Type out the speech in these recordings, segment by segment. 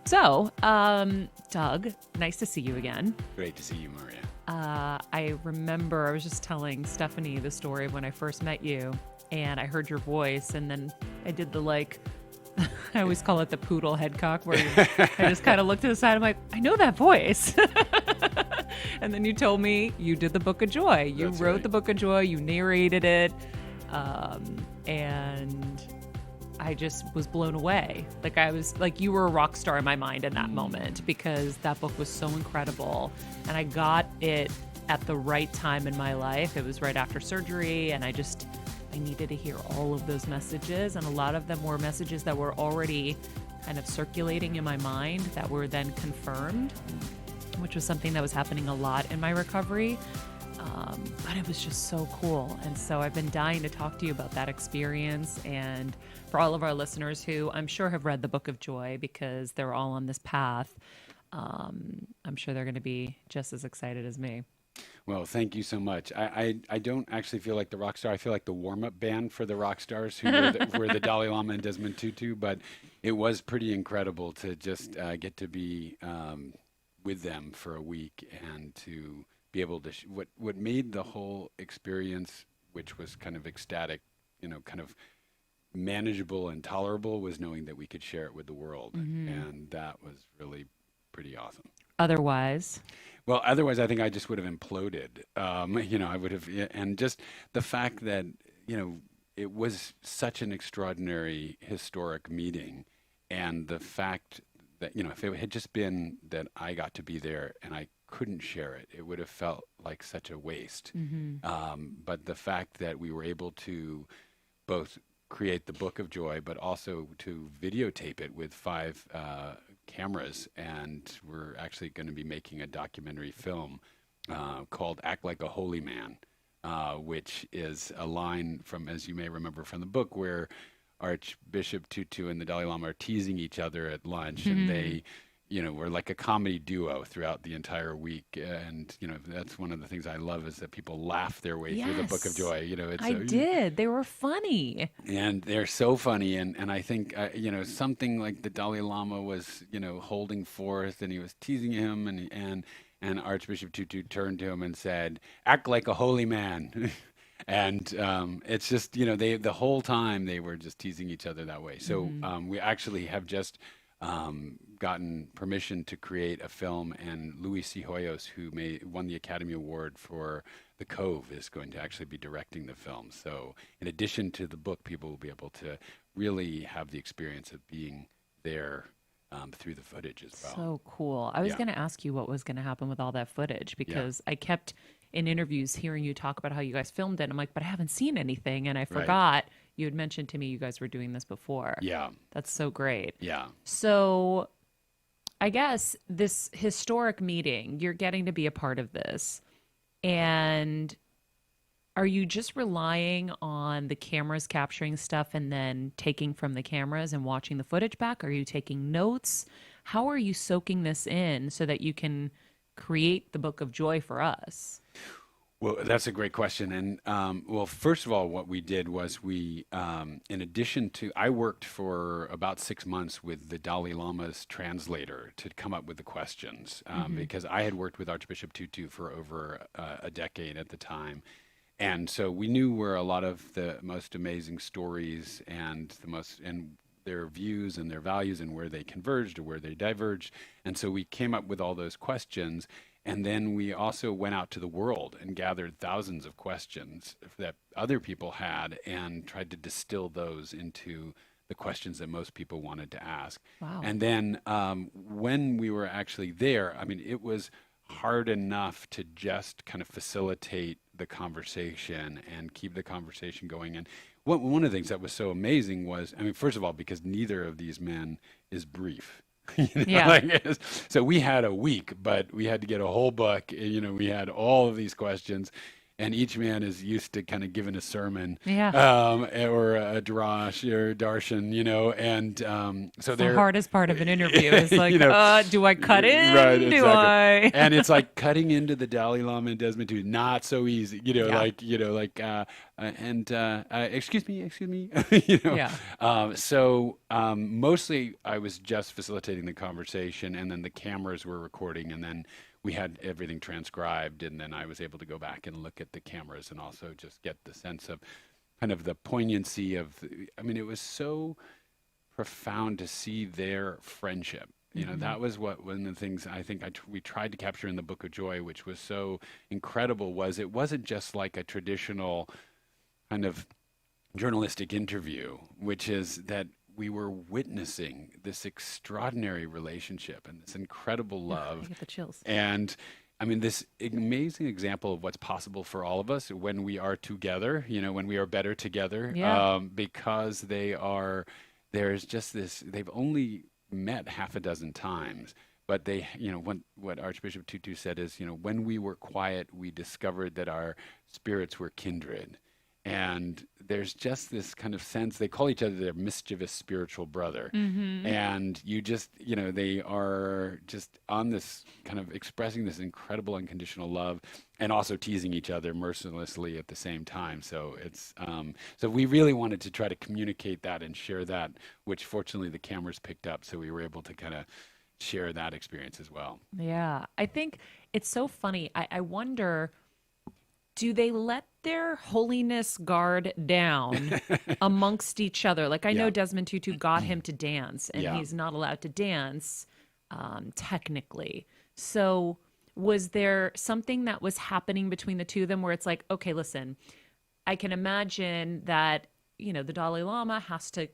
So, Doug, nice to see you again. Great to see you, Maria. I remember I was just telling Stephanie the story of when I first met you, and I heard your voice, and then I did the I always call it the poodle head cock, where I just kind of looked to the side. I'm like, I know that voice. And then you told me you did the Book of Joy. You That's wrote right. the Book of Joy. You narrated it, and I just was blown away. Like I was like you were a rock star in my mind in that moment because that book was so incredible, and I got it at the right time in my life. It was right after surgery, and I needed to hear all of those messages, and a lot of them were messages that were already kind of circulating in my mind that were then confirmed, which was something that was happening a lot in my recovery. But it was just so cool. And so I've been dying to talk to you about that experience. And for all of our listeners who I'm sure have read the Book of Joy because they're all on this path, I'm sure they're going to be just as excited as me. Well, thank you so much. I don't actually feel like the rock star. I feel like the warm-up band for the rock stars who were the Dalai Lama and Desmond Tutu. But it was pretty incredible to just get to be with them for a week and to be able to what made the whole experience, which was kind of ecstatic, kind of manageable and tolerable, was knowing that we could share it with the world, and that was really pretty awesome. Otherwise, Well, otherwise, I think I just would have imploded. I would have, yeah, and just the fact that, it was such an extraordinary historic meeting, and the fact that, if it had just been that I got to be there and I couldn't share it, it would have felt like such a waste. But the fact that we were able to both create the Book of Joy, but also to videotape it with five cameras, and we're actually going to be making a documentary film called "Act Like a Holy Man," which is a line from, as you may remember from the book, where Archbishop Tutu and the Dalai Lama are teasing each other at lunch, and they, were like a comedy duo throughout the entire week. And that's one of the things I love is that people laugh their way through the Book of yes, Joy. It's I did. They were funny. and they're so funny, and I think something like the Dalai Lama was holding forth, and he was teasing him, and Archbishop Tutu turned to him and said, "Act like a holy man." And it's just they the whole time they were just teasing each other that way. So we actually have just gotten permission to create a film, and Louis C. Hoyos, who won the Academy Award for The Cove, is going to actually be directing the film. So in addition to the book, people will be able to really have the experience of being there through the footage as well. So cool. I was Yeah, going to ask you what was going to happen with all that footage yeah, because I kept in interviews hearing you talk about how you guys filmed it. I'm like, but I haven't seen anything. And I right. forgot you had mentioned to me you guys were doing this before. Yeah, That's so great. yeah. So I guess this historic meeting, you're getting to be a part of this. And are you just relying on the cameras capturing stuff and then taking from the cameras and watching the footage back? Are you taking notes? How are you soaking this in so that you can create the Book of Joy for us? Well, that's a great question. And well, first of all, what we did was in addition to, I worked for about 6 months with the Dalai Lama's translator to come up with the questions, because I had worked with Archbishop Tutu for over a decade at the time. And so we knew where a lot of the most amazing stories and their views and their values and where they converged or where they diverged. And so we came up with all those questions. And then we also went out to the world and gathered thousands of questions that other people had and tried to distill those into the questions that most people wanted to ask. Wow. And then when we were actually there, I mean, it was hard enough to just kind of facilitate the conversation and keep the conversation going. And one of the things that was so amazing was, I mean, first of all, because neither of these men is brief. Yeah. So we had a week, but we had to get a whole book. We had all of these questions, and each man is used to kind of giving a sermon, Yeah. or a drash or darshan, and so It's the they're, hardest part of an interview is you like, know, do I cut right, in? Do exactly. I? And it's like cutting into the Dalai Lama and Desmond Tutu, not so easy, Yeah. excuse me, Yeah. mostly I was just facilitating the conversation, and then the cameras were recording, and then we had everything transcribed, and then I was able to go back and look at the cameras and also just get the sense of kind of the poignancy of, I mean, it was so profound to see their friendship. That was one of the things I think we tried to capture in the Book of Joy, which was so incredible, was it wasn't just like a traditional kind of journalistic interview, which is that we were witnessing this extraordinary relationship and this incredible I love. get the chills. And I mean, this amazing example of what's possible for all of us when we are together, when we are better together, Yeah. because there's just this, they've only met half a dozen times. But they, what Archbishop Tutu said is, when we were quiet, we discovered that our spirits were kindred. And there's just this kind of sense, they call each other their mischievous spiritual brother. Mm-hmm. And you just, they are just on this kind of expressing this incredible unconditional love and also teasing each other mercilessly at the same time. So so we really wanted to try to communicate that and share that, which fortunately the cameras picked up. So we were able to kind of share that experience as well. Yeah. I think it's so funny. I wonder, do they let their holiness guard down amongst each other? Like I know Yeah. Desmond Tutu got him to dance, and Yeah. he's not allowed to dance technically. So was there something that was happening between the two of them where it's like, okay, listen, I can imagine that, the Dalai Lama has to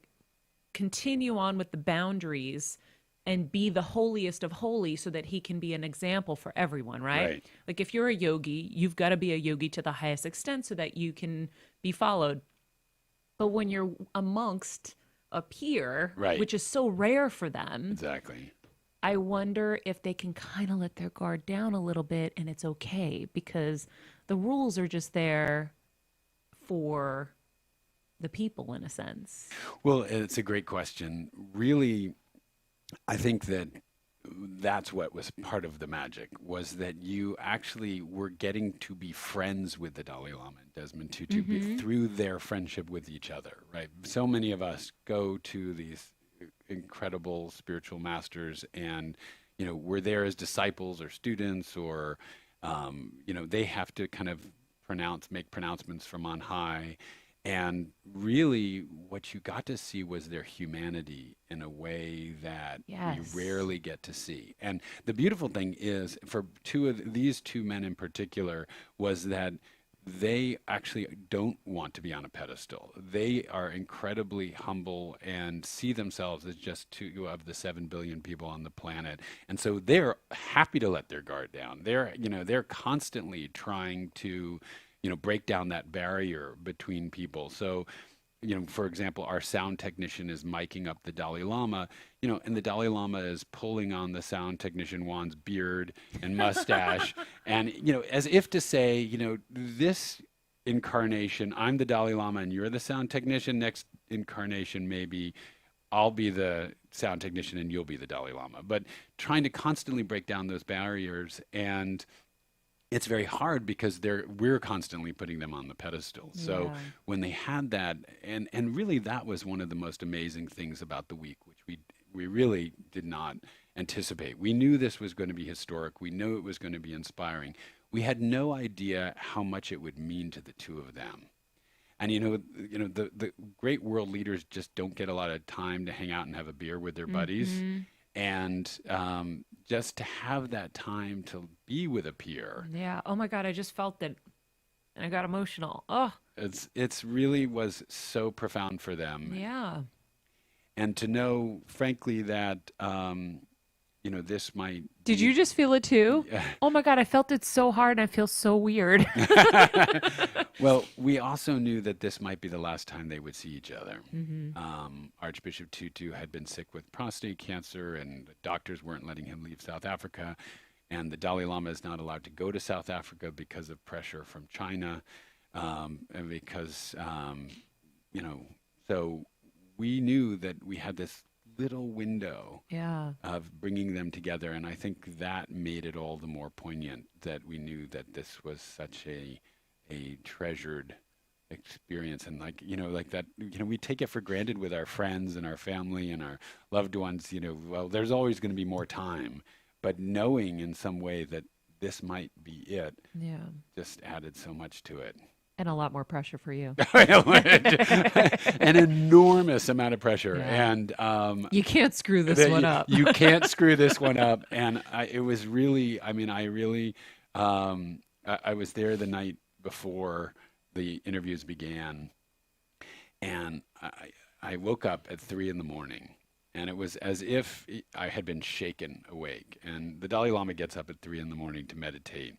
continue on with the boundaries and be the holiest of holy so that he can be an example for everyone, right? Right. Like if you're a yogi, you've got to be a yogi to the highest extent so that you can be followed. But when you're amongst a peer, Right. which is so rare for them, Exactly. I wonder if they can kind of let their guard down a little bit and it's okay because the rules are just there for the people in a sense. Well, it's a great question. Really, I think that that's what was part of the magic, was that you actually were getting to be friends with the Dalai Lama and Desmond Tutu through their friendship with each other, right? So many of us go to these incredible spiritual masters and, we're there as disciples or students or, they have to kind of make pronouncements from on high. And really, what you got to see was their humanity in a way that Yes. we rarely get to see. And the beautiful thing is, for these two men in particular, was that they actually don't want to be on a pedestal. They are incredibly humble and see themselves as just two of the 7 billion people on the planet. And so they're happy to let their guard down. They're constantly trying to break down that barrier between people. So, for example, our sound technician is miking up the Dalai Lama, and the Dalai Lama is pulling on the sound technician Juan's beard and mustache. And, as if to say, this incarnation, I'm the Dalai Lama and you're the sound technician. Next incarnation, maybe I'll be the sound technician and you'll be the Dalai Lama. But trying to constantly break down those barriers, and it's very hard because we're constantly putting them on the pedestal. So Yeah. when they had that, and really that was one of the most amazing things about the week, which we really did not anticipate. We knew this was going to be historic. We knew it was going to be inspiring. We had no idea how much it would mean to the two of them. And the great world leaders just don't get a lot of time to hang out and have a beer with their buddies. And just to have that time to be with a peer, Yeah. Oh my God. I just felt that and I got emotional. Oh, it's really was so profound for them. yeah. And to know, frankly, that this might Did be, you just feel it too? Oh my God. I felt it so hard and I feel so weird. Well, we also knew that this might be the last time they would see each other. Archbishop Tutu had been sick with prostate cancer, and the doctors weren't letting him leave South Africa. and the Dalai Lama is not allowed to go to South Africa because of pressure from China, and because so we knew that we had this little window Yeah. of bringing them together, and I think that made it all the more poignant that we knew that this was such a treasured experience. And like that, we take it for granted with our friends and our family and our loved ones, well, there's always going to be more time, but knowing in some way that this might be it Yeah. just added so much to it. And a lot more pressure for you. An enormous amount of pressure. Yeah. And You can't screw this one up. you can't screw this one up. And it was really, I was there the night before the interviews began, and I woke up at 3 a.m, and it was as if I had been shaken awake. And the Dalai Lama gets up at 3 a.m. to meditate,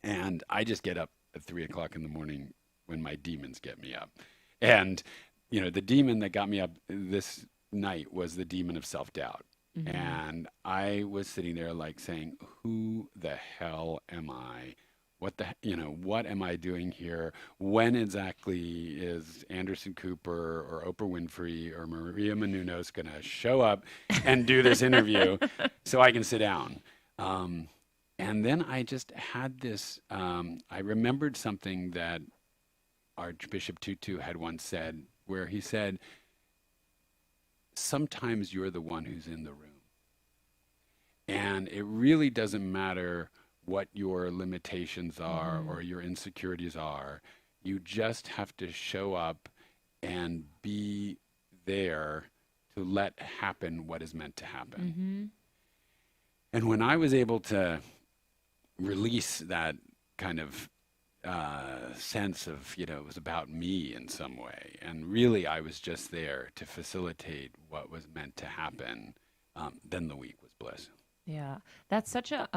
and I just get up at 3 o'clock in the morning when my demons get me up. And the demon that got me up this night was the demon of self-doubt. Mm-hmm. And I was sitting there like saying, who the hell am I? What am I doing here? When exactly is Anderson Cooper or Oprah Winfrey or Maria Menounos going to show up and do this interview so I can sit down? And then I just had this, I remembered something that Archbishop Tutu had once said, where he said, sometimes you're the one who's in the room. And it really doesn't matter what your limitations are or your insecurities are. You just have to show up and be there to let happen what is meant to happen. Mm-hmm. And when I was able to release that kind of sense of, it was about me in some way, and really I was just there to facilitate what was meant to happen, then the week was bliss. Yeah. That's such a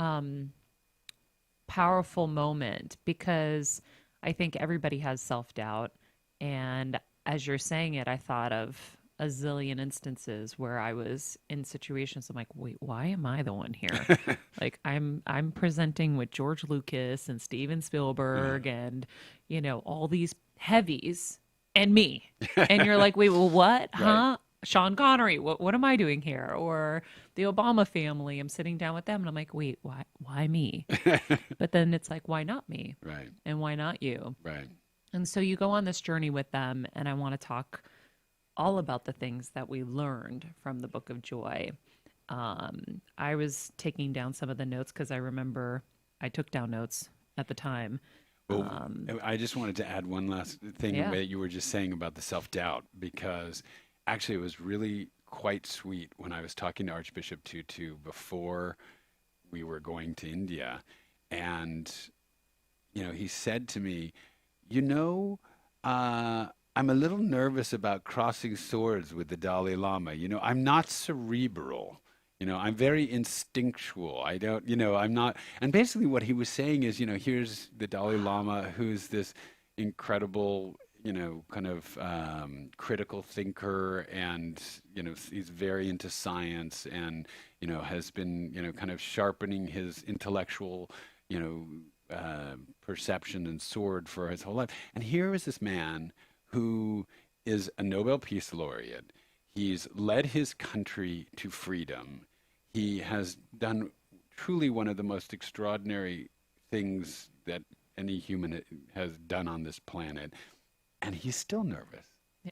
powerful moment, because I think everybody has self-doubt. And as you're saying it, I thought of a zillion instances where I was in situations I'm like, wait, why am I the one here? Like I'm presenting with George Lucas and Steven Spielberg and all these heavies and me. And you're like, wait, well, what? Right. Huh? Sean Connery, what am I doing here? Or the Obama family, I'm sitting down with them and I'm like, wait, why me? But then it's like, why not me? Right. And why not you? Right. And so you go on this journey with them, and I want to talk all about the things that we learned from the Book of Joy. I was taking down some of the notes because I remember I took down notes at the time. Well, I just wanted to add one last thing that you were just saying about the self-doubt, because actually it was really quite sweet when I was talking to Archbishop Tutu before we were going to India. And, he said to me, I'm a little nervous about crossing swords with the Dalai Lama. I'm not cerebral. I'm very instinctual. I don't, I'm not. And basically what he was saying is, here's the Dalai Lama, who's this incredible, kind of critical thinker, and, he's very into science, and, has been, kind of sharpening his intellectual, perception and sword for his whole life. And here is this man who is a Nobel Peace Laureate. He's led his country to freedom. He has done truly one of the most extraordinary things that any human has done on this planet. And he's still nervous. Yeah.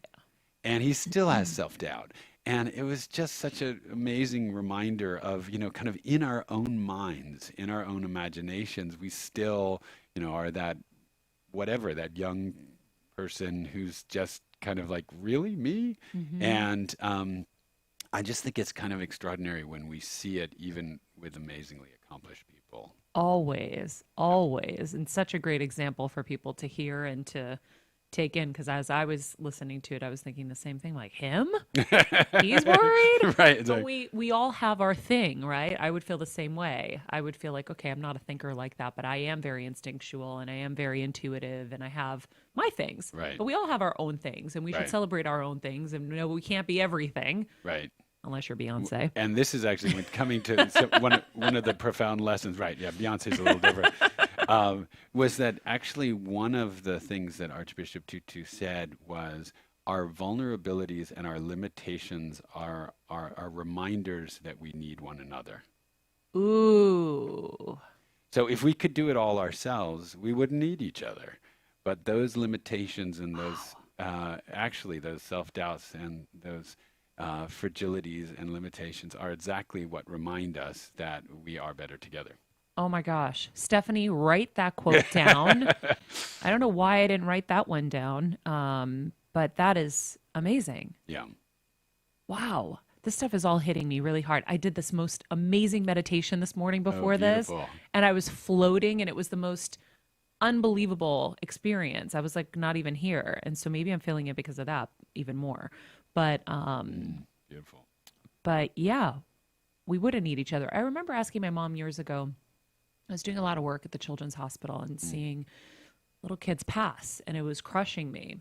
And he still has self-doubt. And it was just such an amazing reminder of, kind of in our own minds, in our own imaginations, we still, are that young person who's just kind of like, really, me? Mm-hmm. And I just think it's kind of extraordinary when we see it even with amazingly accomplished people. Always, always. And such a great example for people to hear and to take in, because as I was listening to it, I was thinking the same thing, like, him? He's worried? Right. But like, we all have our thing, right? I would feel the same way. I would feel like, okay, I'm not a thinker like that, but I am very instinctual and I am very intuitive and I have my things. Right. But we all have our own things, and we should celebrate our own things, and we can't be everything. Right. unless you're Beyonce. And this is actually coming to one of the profound lessons, right? Yeah, Beyonce's a little different. Was that actually one of the things that Archbishop Tutu said was our vulnerabilities and our limitations are reminders that we need one another. Ooh. So if we could do it all ourselves, we wouldn't need each other. But those limitations and those actually those self-doubts and those fragilities and limitations are exactly what remind us that we are better together. Oh my gosh. Stephanie, write that quote down. I don't know why I didn't write that one down, but that is amazing. Yeah. Wow. This stuff is all hitting me really hard. I did this most amazing meditation this morning before this, beautiful. and I was floating, and it was the most unbelievable experience. I was like not even here. And so maybe I'm feeling it because of that even more. But Beautiful. but yeah, we wouldn't need each other. I remember asking my mom years ago. I was doing a lot of work at the Children's Hospital and seeing little kids pass, and it was crushing me.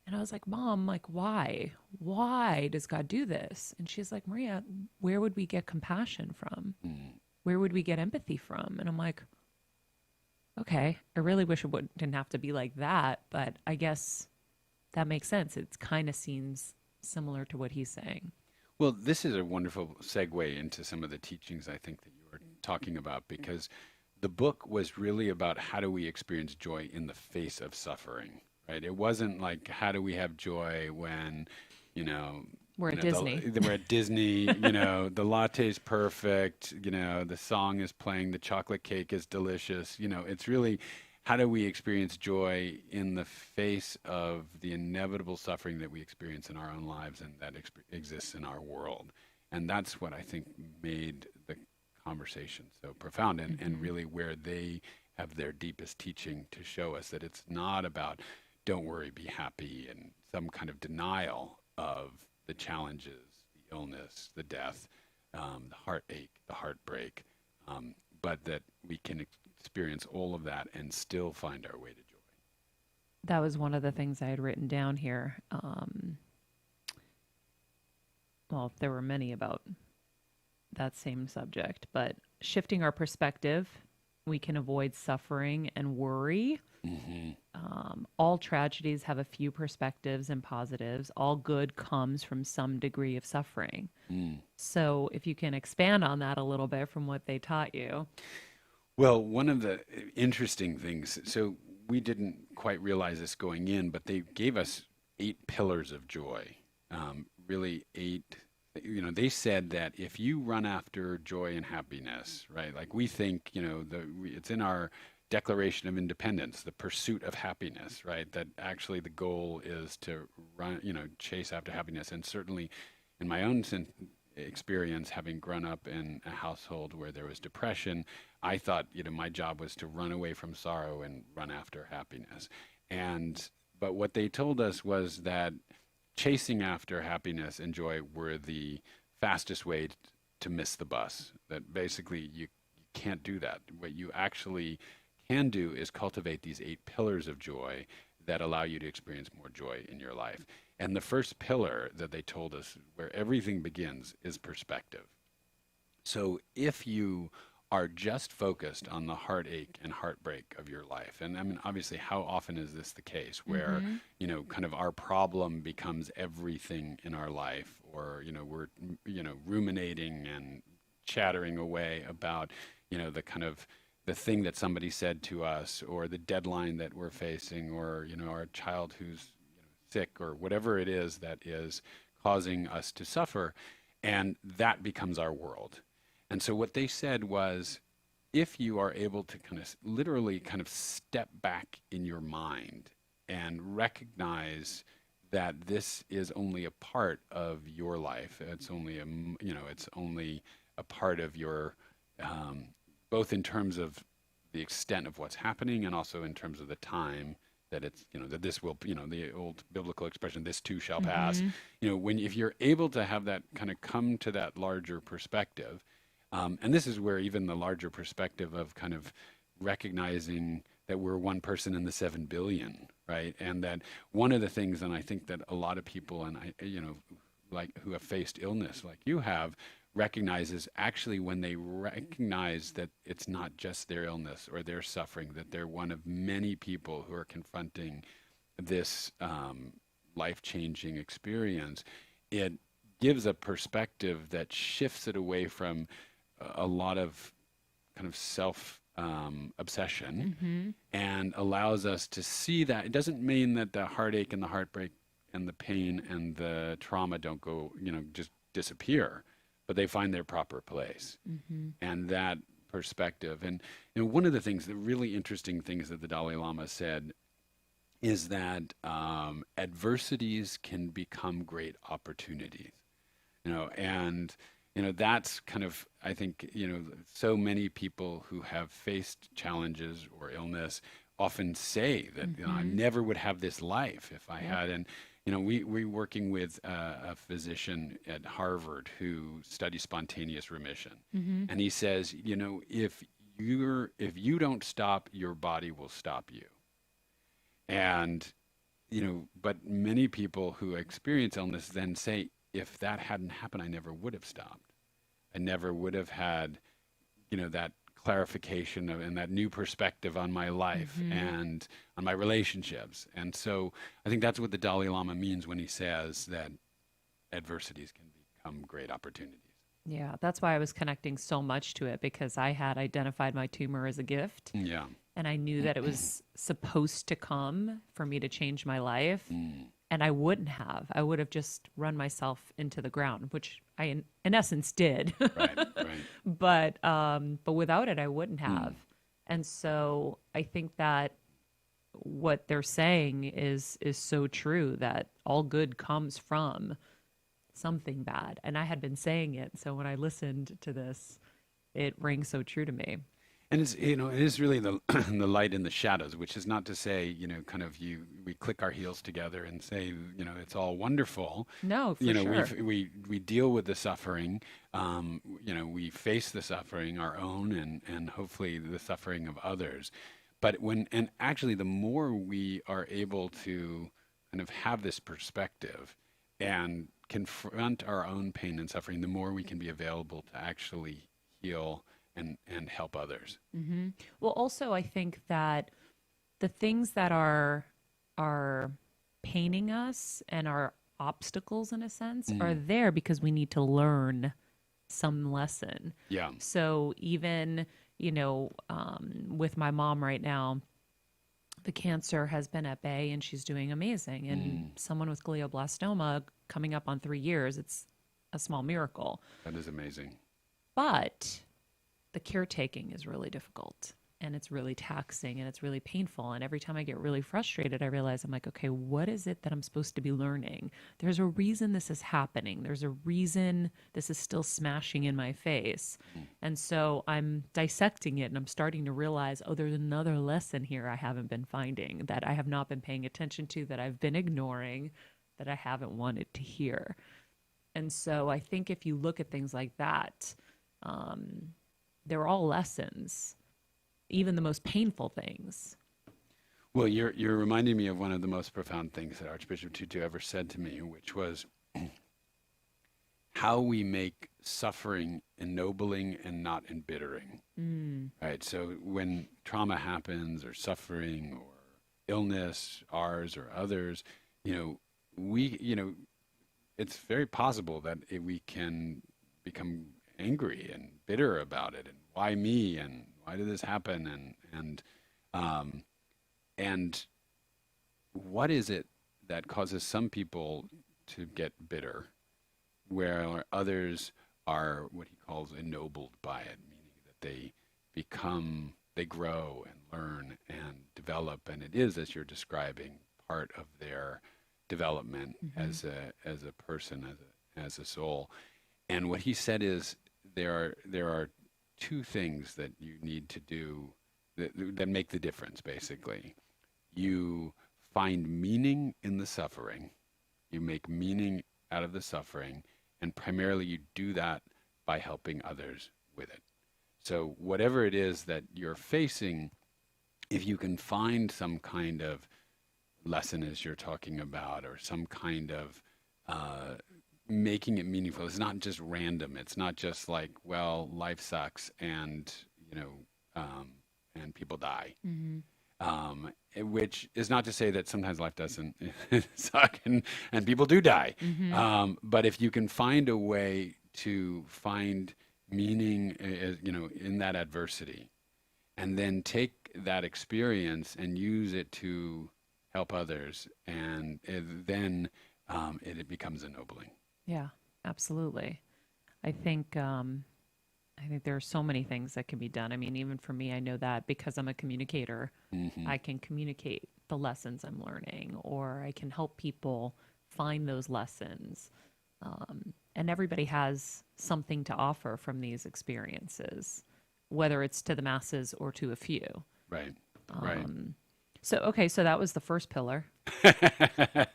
And I was like, Mom, like, why? Why does God do this? And she's like, Maria, where would we get compassion from? Where would we get empathy from? And I'm like, okay, I really wish it didn't have to be like that, but I guess that makes sense. It kind of seems similar to what he's saying. Well, this is a wonderful segue into some of the teachings I think that you were talking about, because the book was really about how do we experience joy in the face of suffering, right? It wasn't like how do we have joy when, We're at Disney. We're at Disney, the latte's perfect, the song is playing, the chocolate cake is delicious. It's really how do we experience joy in the face of the inevitable suffering that we experience in our own lives and that exists in our world. And that's what I think made the conversation so profound and really where they have their deepest teaching to show us that it's not about don't worry, be happy, and some kind of denial of the challenges, the illness, the death, the heartache, the heartbreak, but that we can experience all of that and still find our way to joy. That was one of the things I had written down here. Well, there were many about that same subject, but shifting our perspective, we can avoid suffering and worry. All tragedies have a few perspectives and positives. All good comes from some degree of suffering. So if you can expand on that a little bit from what they taught you. Well, one of the interesting things, so we didn't quite realize this going in, but they gave us 8 pillars of joy, really 8. They said that if you run after joy and happiness, right? Like we think, it's in our Declaration of Independence, the pursuit of happiness, right? That actually the goal is to run, chase after happiness. And certainly in my own experience, having grown up in a household where there was depression, I thought, my job was to run away from sorrow and run after happiness. But what they told us was that chasing after happiness and joy were the fastest way to miss the bus. That basically you can't do that. What you actually can do is cultivate these 8 pillars of joy that allow you to experience more joy in your life. And the first pillar that they told us, where everything begins, is perspective. So if you are just focused on the heartache and heartbreak of your life, and I mean, obviously, how often is this the case where, kind of our problem becomes everything in our life, or, we're, ruminating and chattering away about, the kind of the thing that somebody said to us, or the deadline that we're facing, or, our child who's sick, or whatever it is that is causing us to suffer, and that becomes our world. And so what they said was, if you are able to kind of literally kind of step back in your mind and recognize that this is only a part of your life, it's only it's only a part of your, both in terms of the extent of what's happening and also in terms of the time that it's, that this will, the old biblical expression, this too shall pass. If you're able to have that kind of come to that larger perspective, and this is where even the larger perspective of kind of recognizing that we're one person in the 7 billion, right? And that one of the things, and I think that a lot of people, and who have faced illness like you have recognizes actually when they recognize that it's not just their illness or their suffering, that they're one of many people who are confronting this life-changing experience, it gives a perspective that shifts it away from a lot of kind of self obsession and allows us to see that. It doesn't mean that the heartache and the heartbreak and the pain and the trauma don't go, just disappear, but they find their proper place. And that perspective. And one of the things, the really interesting things that the Dalai Lama said is that adversities can become great opportunities. And that's kind of, I think, so many people who have faced challenges or illness often say that, I never would have this life if I had. And, we're working with a physician at Harvard who studies spontaneous remission. And he says, if you don't stop, your body will stop you. And, but many people who experience illness then say, if that hadn't happened, I never would have stopped. I never would have had, that clarification and that new perspective on my life and on my relationships. And so I think that's what the Dalai Lama means when he says that adversities can become great opportunities. Yeah, that's why I was connecting so much to it, because I had identified my tumor as a gift. Yeah. And I knew that it was supposed to come for me to change my life. And I wouldn't have. I would have just run myself into the ground, which I, in essence, did. Right. But without it, I wouldn't have. And so I think that what they're saying is so true, that all good comes from something bad. And I had been saying it. So when I listened to this, it rang so true to me. And it's, it is really the the light in the shadows, which is not to say, we click our heels together and say, it's all wonderful. No, for sure. We deal with the suffering, we face the suffering, our own and hopefully the suffering of others. But and actually the more we are able to kind of have this perspective and confront our own pain and suffering, the more we can be available to actually heal and help others. Well, also, I think that the things that are paining us and are obstacles, in a sense, are there because we need to learn some lesson. Yeah. So even, with my mom right now, the cancer has been at bay and she's doing amazing. And someone with glioblastoma coming up on 3 years, it's a small miracle. That is amazing. But the caretaking is really difficult, and it's really taxing, and it's really painful. And every time I get really frustrated, I realize I'm like, okay, what is it that I'm supposed to be learning? There's a reason this is happening. There's a reason this is still smashing in my face. And so I'm dissecting it, and I'm starting to realize, oh, there's another lesson here I haven't been finding, that I have not been paying attention to, that I've been ignoring, that I haven't wanted to hear. And so I think if you look at things like that, they're all lessons, even the most painful things. Well, you're reminding me of one of the most profound things that Archbishop Tutu ever said to me, which was how we make suffering ennobling and not embittering. Right. So when trauma happens, or suffering, or illness, ours or others, it's very possible that we can become angry and bitter about it, and why me, and why did this happen, and what is it that causes some people to get bitter, where others are what he calls ennobled by it, meaning that they grow and learn and develop, and it is, as you're describing, part of their development as a person, as a soul. And what he said is, there are two things that you need to do that make the difference, basically. You find meaning in the suffering. You make meaning out of the suffering, and primarily you do that by helping others with it. So whatever it is that you're facing, if you can find some kind of lesson, as you're talking about, or some kind of making it meaningful. It's not just random. It's not just like, well, life sucks and, you know, and people die. Hmm. Which is not to say that sometimes life doesn't suck and people do die. Hmm. But if you can find a way to find meaning, you know, in that adversity, and then take that experience and use it to help others, and then it becomes ennobling. Yeah, absolutely. I think I think there are so many things that can be done. I mean, even for me, I know that because I'm a communicator, Hmm. I can communicate the lessons I'm learning, or I can help people find those lessons. And everybody has something to offer from these experiences, whether it's to the masses or to a few. Right, right. Um, so, okay, so that was the first pillar.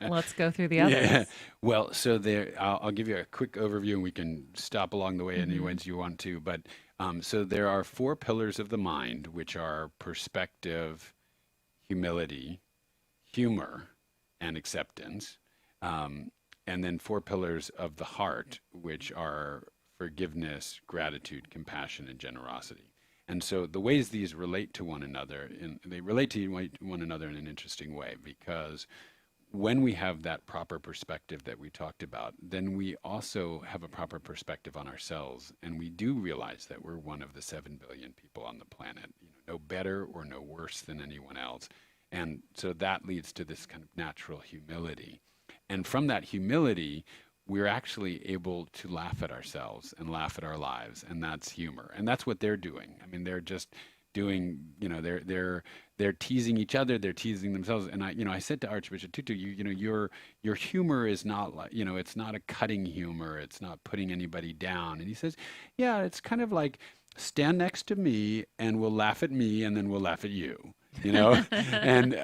Let's go through the Yeah. others. Well, so there, I'll give you a quick overview and we can stop along the way any Hmm. ways you want to. But so there are four pillars of the mind, which are perspective, humility, humor, and acceptance. And then four pillars of the heart, which are forgiveness, gratitude, compassion, and generosity. And so the ways these relate to one another, they relate to one another in an interesting way because when we have that proper perspective that we talked about, then we also have a proper perspective on ourselves, and we do realize that we're one of the 7 billion people on the planet, you know, no better or no worse than anyone else. And so that leads to this kind of natural humility. And from that humility, we're actually able to laugh at ourselves and laugh at our lives, and that's humor. And that's what they're doing. I mean, they're just doing, you know, they're teasing each other, they're teasing themselves. And I, you know, I said to Archbishop Tutu, you know, your humor is not like, you know, it's not a cutting humor, it's not putting anybody down. And he says, yeah, it's kind of like stand next to me and we'll laugh at me and then we'll laugh at you, you know. And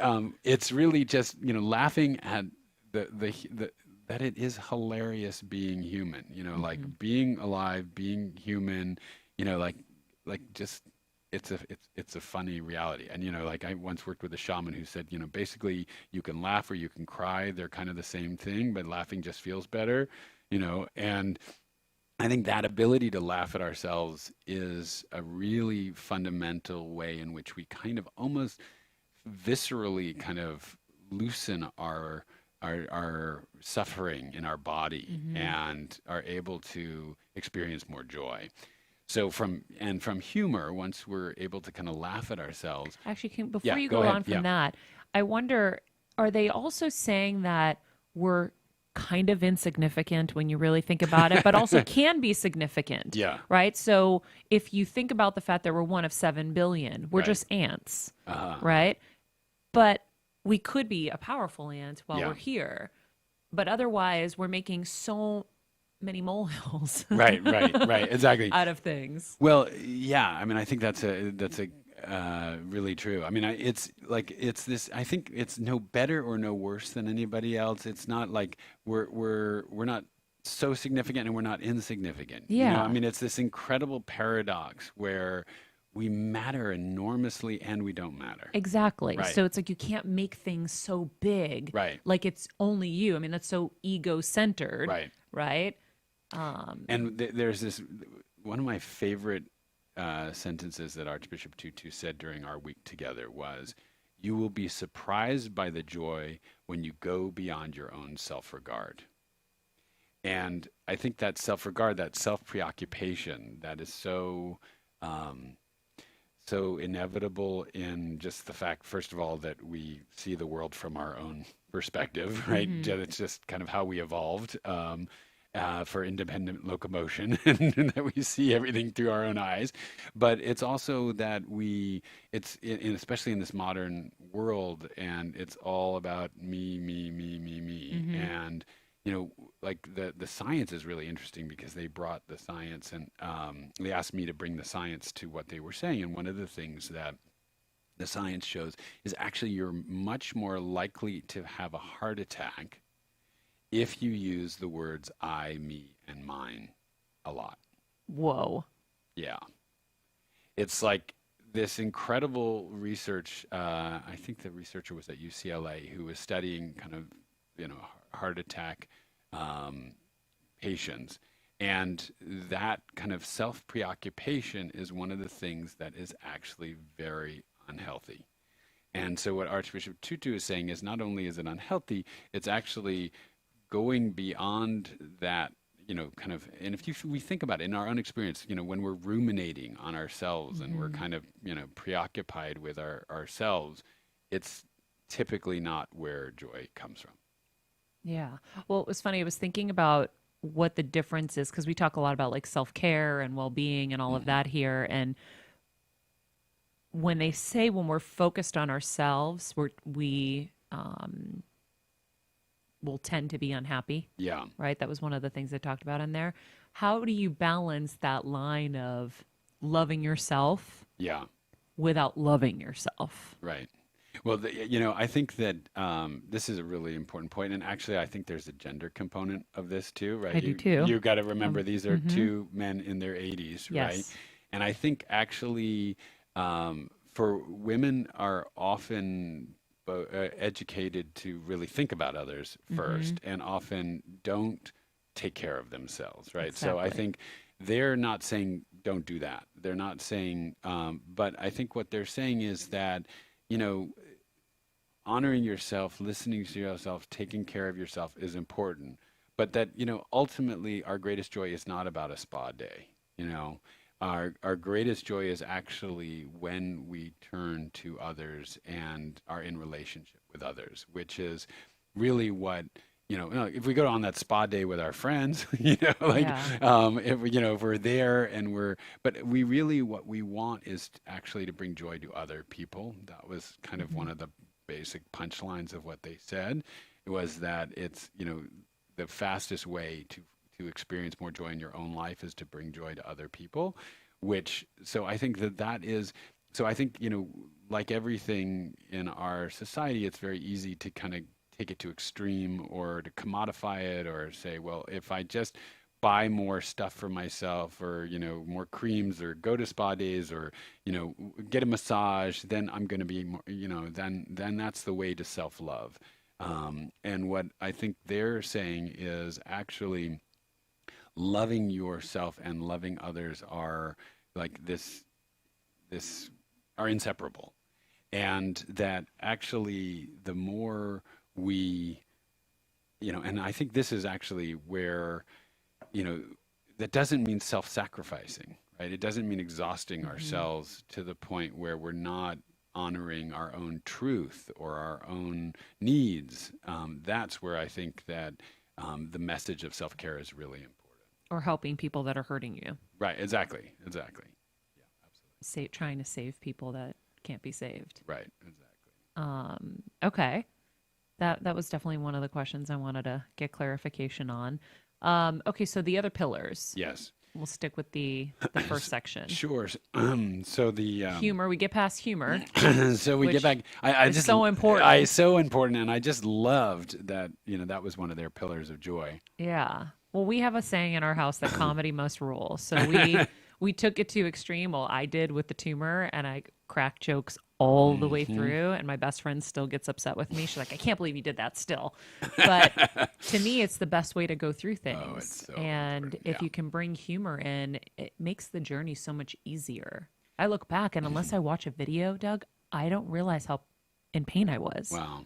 it's really just, you know, laughing at the that it is hilarious being human, you know, like Hmm. being alive, being human, you know, like just it's a funny reality. And you know, like I once worked with a shaman who said, you know, basically you can laugh or you can cry. They're kind of the same thing, but laughing just feels better, you know. And I think that ability to laugh at ourselves is a really fundamental way in which we kind of almost viscerally kind of loosen our suffering in our body Hmm. and are able to experience more joy. So from humor, once we're able to kind of laugh at ourselves, Actually, before yeah, you go go ahead. on from Yeah. that, I wonder, are they also saying that we're kind of insignificant when you really think about it, but also can be significant, Yeah. right? So if you think about the fact that we're one of 7 billion, we're Right. just ants, Uh, right? But we could be a powerful ant while we're yeah. here. But otherwise, we're making so many molehills Right. Right. Right. Exactly. out of things. Well, yeah. I mean, I think that's a really true. I mean, it's like it's this. I think it's no better or no worse than anybody else. It's not like we're not so significant and we're not insignificant. You know, I Yeah, mean, it's this incredible paradox where we matter enormously and we don't matter. exactly. Right. So it's like you can't make things so big, Right. like it's only you. I mean, that's so ego centered, Right. right? And there's this one of my favorite sentences that Archbishop Tutu said during our week together was, "You will be surprised by the joy when you go beyond your own self-regard." And I think that self-regard, that self-preoccupation, that is um, so inevitable in just the fact, first of all, that we see the world from our own perspective, right? Hmm. It's just kind of how we evolved. For independent locomotion and that we see everything through our own eyes. But it's also that especially in this modern world, and it's all about me, me, me, me, me. Hmm. And, you know, like the science is really interesting because they brought the science and they asked me to bring the science to what they were saying. And one of the things that the science shows is actually you're much more likely to have a heart attack if you use the words I, me, and mine a lot. Whoa. Yeah. It's like this incredible research. I think the researcher was at UCLA who was studying kind of, you know, heart attack um, preoccupations. And that kind of self preoccupation is one of the things that is actually very unhealthy. And so, what Archbishop Tutu is saying is not only is it unhealthy, it's actually going beyond that, kind of, and if we think about it in our own experience, when we're ruminating on ourselves and we're kind of, preoccupied with ourselves, it's typically not where joy comes from. Yeah. Well, it was funny. I was thinking about what the difference is because we talk a lot about like self-care and well-being and all of Hmm. that here. And when they say when we're focused on ourselves, we will tend to be unhappy, Yeah, right? That was one of the things they talked about in there. How do you balance that line of loving yourself yeah, without loving yourself? right. Well, I think that this is a really important point, and actually, I think there's a gender component of this too, right? I do You too. you got to remember these are Mm-hmm. two men in their 80s, right? Yes. And I think actually, for women are often educated to really think about others Mm-hmm. first, and often don't take care of themselves, right? So I Exactly. think they're not saying don't do that. They're not saying, but I think what they're saying is that, you know honoring yourself, listening to yourself, taking care of yourself is important. But that, ultimately our greatest joy is not about a spa day. You know, our greatest joy is actually when we turn to others and are in relationship with others, which is really what if we go on that spa day with our friends, Yeah. if we're there and but we really, what we want is actually to bring joy to other people. That was kind of Mm-hmm. one of the basic punchlines of what they said. It was that it's, the fastest way to experience more joy in your own life is to bring joy to other people, so I think that is, so I think, like everything in our society, it's very easy to kind of take it to extreme or to commodify it or say, well, if I just buy more stuff for myself or, more creams or go to spa days or, get a massage, then I'm going to be more, then that's the way to self-love. And what I think they're saying is actually loving yourself and loving others are like this are inseparable. And that actually the more we, and I think this is actually where, you know, that doesn't mean self-sacrificing, right? It doesn't mean exhausting Mm-hmm. ourselves to the point where we're not honoring our own truth or our own needs. That's where I think that the message of self-care is really important. Or helping people that are hurting you. Right, exactly, exactly. Yeah, absolutely. Trying to save people that can't be saved. Right, exactly. Okay. That was definitely one of the questions I wanted to get clarification on. Okay, so the other pillars. Yes. We'll stick with the first section. Sure. So the Humor. We get past humor, so we get which back. I is just so important. so important, and I just loved that. That was one of their pillars of joy. Yeah. Well, we have a saying in our house that comedy must rule. So we took it to extreme. Well, I did with the tumor, and I crack jokes all the way Hmm. through, and my best friend still gets upset with me. She's like, "I can't believe you did that still." But to me, it's the best way to go through Oh, it's things. so And important. if Yeah. you can bring humor in, it makes the journey so much easier. I look back, and unless I watch a video, Doug, I don't realize how in pain I was Wow.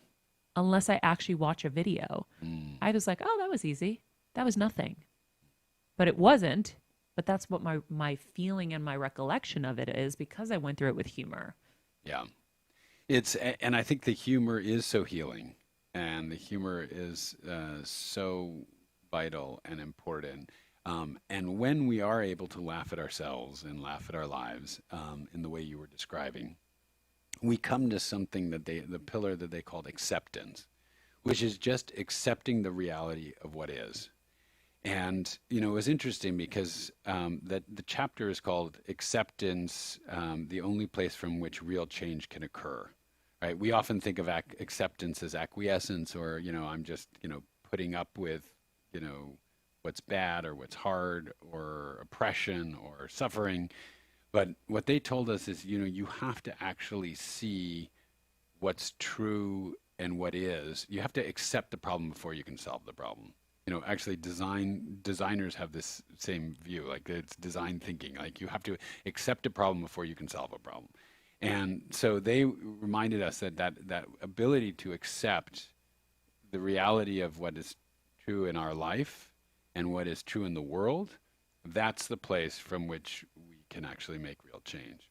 unless I actually watch a video. Mm. I was like, "Oh, that was easy. That was nothing." But it wasn't. But that's what my feeling and my recollection of it is because I went through it with humor. Yeah. And I think the humor is so healing, and the humor is so vital and important. And when we are able to laugh at ourselves and laugh at our lives in the way you were describing, we come to something that the pillar that they called acceptance, which is just accepting the reality of what is. And it was interesting because that the chapter is called "Acceptance: The Only Place from Which Real Change Can Occur." Right? We often think of acceptance as acquiescence, or I'm just putting up with you know what's bad or what's hard or oppression or suffering. But what they told us is, you have to actually see what's true and what is. You have to accept the problem before you can solve the problem. actually designers have this same view, like it's design thinking, like you have to accept a problem before you can solve a problem. And so they reminded us that ability to accept the reality of what is true in our life and what is true in the world, that's the place from which we can actually make real change.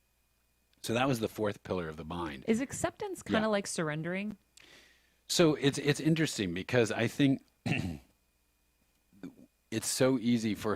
So that was the fourth pillar of the mind. Is acceptance kind Yeah. of like surrendering? So it's interesting because I think it's so easy for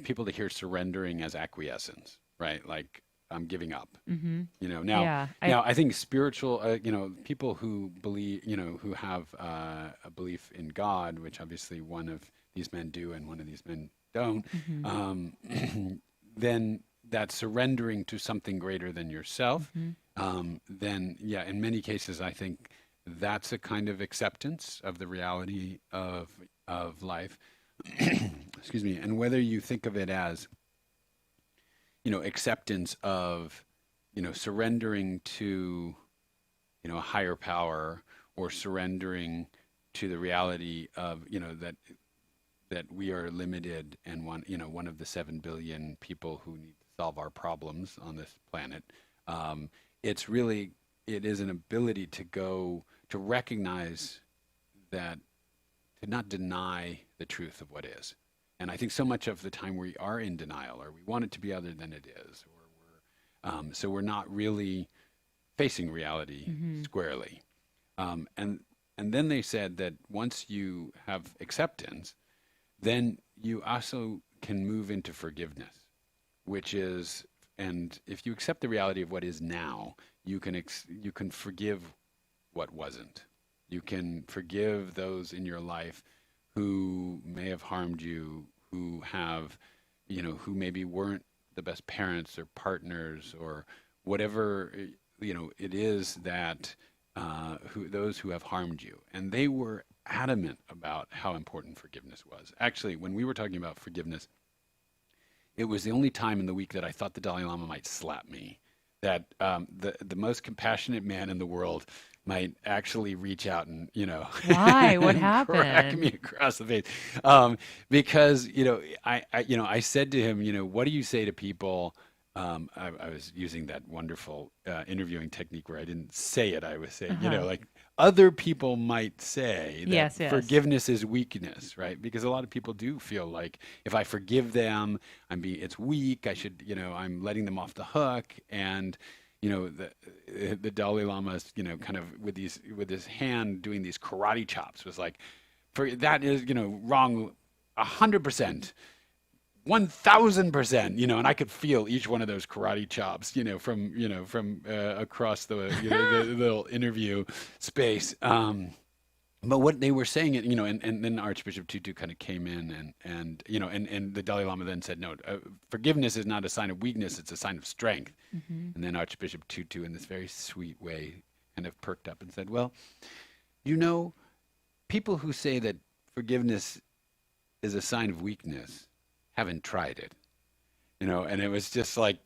people to hear surrendering as acquiescence, right? Like I'm giving up. Mm-hmm. Now, Yeah. I think spiritual, people who believe, who have a belief in God, which obviously one of these men do and one of these men don't, Mm-hmm. then that's surrendering to something greater than yourself. Mm-hmm. Then, yeah, in many cases, I think that's a kind of acceptance of the reality of life. Excuse me. And whether you think of it as, acceptance of, surrendering to, a higher power, or surrendering to the reality of, that we are limited and one of the 7 billion people who need to solve our problems on this planet. It is an ability to recognize that, to not deny the truth of what is. And I think so much of the time we are in denial, or we want it to be other than it is, or so we're not really facing reality Mm-hmm. squarely. And then they said that once you have acceptance, then you also can move into forgiveness, which is, and if you accept the reality of what is now, you can forgive what wasn't. You can forgive those in your life who may have harmed you, who maybe weren't the best parents or partners or whatever, it is that those who have harmed you. And they were adamant about how important forgiveness was. Actually, when we were talking about forgiveness, it was the only time in the week that I thought the Dalai Lama might slap me. That the most compassionate man in the world might actually reach out and Why? What and crack me happened? across the face, because I said to him, what do you say to people? I was using that wonderful interviewing technique where I didn't say it. I was saying, Uh-huh. like other people might say that Yes, yes. forgiveness is weakness, right? Because a lot of people do feel like if I forgive them, it's weak. I should, I'm letting them off the hook. And, the Dalai Lama, kind of with his hand doing these karate chops was like, for that is, wrong 100%. 1,000%, and I could feel each one of those karate chops, from across the little interview space. But what they were saying, and then Archbishop Tutu kind of came in, and the Dalai Lama then said, no, forgiveness is not a sign of weakness; it's a sign of strength. Mm-hmm. And then Archbishop Tutu, in this very sweet way, kind of perked up and said, well, you know, people who say that forgiveness is a sign of weakness haven't tried it, and it was just like,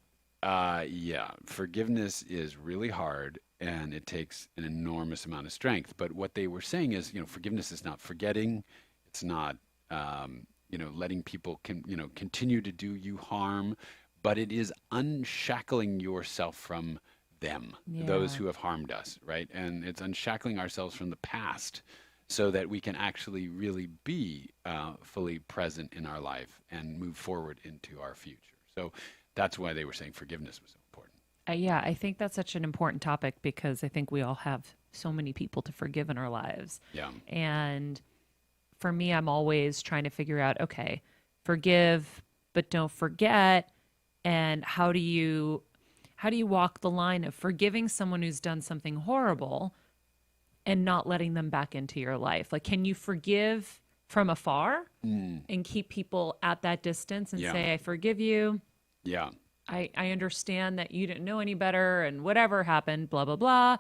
yeah, forgiveness is really hard and it takes an enormous amount of strength. But what they were saying is, forgiveness is not forgetting. It's not, letting people continue to do you harm, but it is unshackling yourself from them, those Yeah. who have harmed us, right? And it's unshackling ourselves from the past so that we can actually really be fully present in our life and move forward into our future. So that's why they were saying forgiveness was so important. Yeah, I think that's such an important topic because I think we all have so many people to forgive in our lives. Yeah. And for me, I'm always trying to figure out, okay, forgive, but don't forget. And how do you walk the line of forgiving someone who's done something horrible and not letting them back into your life? Like, can you forgive from afar Mm. and keep people at that distance and Yeah. say, I forgive you. Yeah. I understand that you didn't know any better and whatever happened, blah, blah, blah.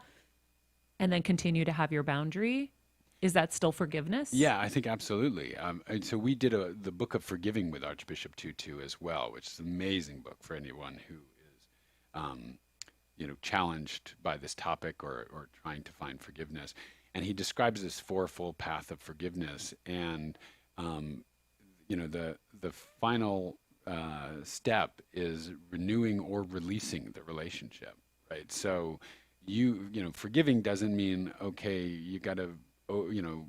And then continue to have your boundary. Is that still forgiveness? Yeah, I think absolutely. And so we did the book of forgiving with Archbishop Tutu as well, which is an amazing book for anyone who is, challenged by this topic or trying to find forgiveness. And he describes this fourfold path of forgiveness. And um, the final step is renewing or releasing the relationship, right? So forgiving doesn't mean, okay, you got to, oh, you know,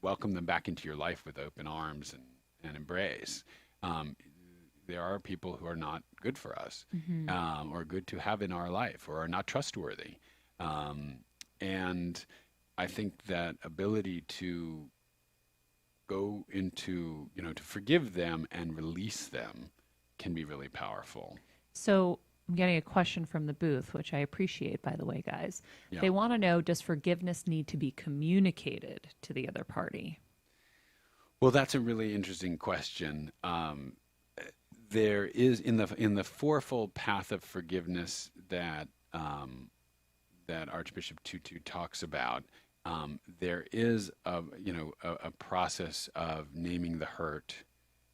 welcome them back into your life with open arms and embrace. Um, there are people who are not good for us, Hmm. or good to have in our life, or are not trustworthy. Um, and I think that ability to go into, to forgive them and release them can be really powerful. So I'm getting a question from the booth, which I appreciate, by the way, guys. Yeah. They want to know, does forgiveness need to be communicated to the other party? Well, that's a really interesting question. There is in the fourfold path of forgiveness that Archbishop Tutu talks about. There is a process of naming the hurt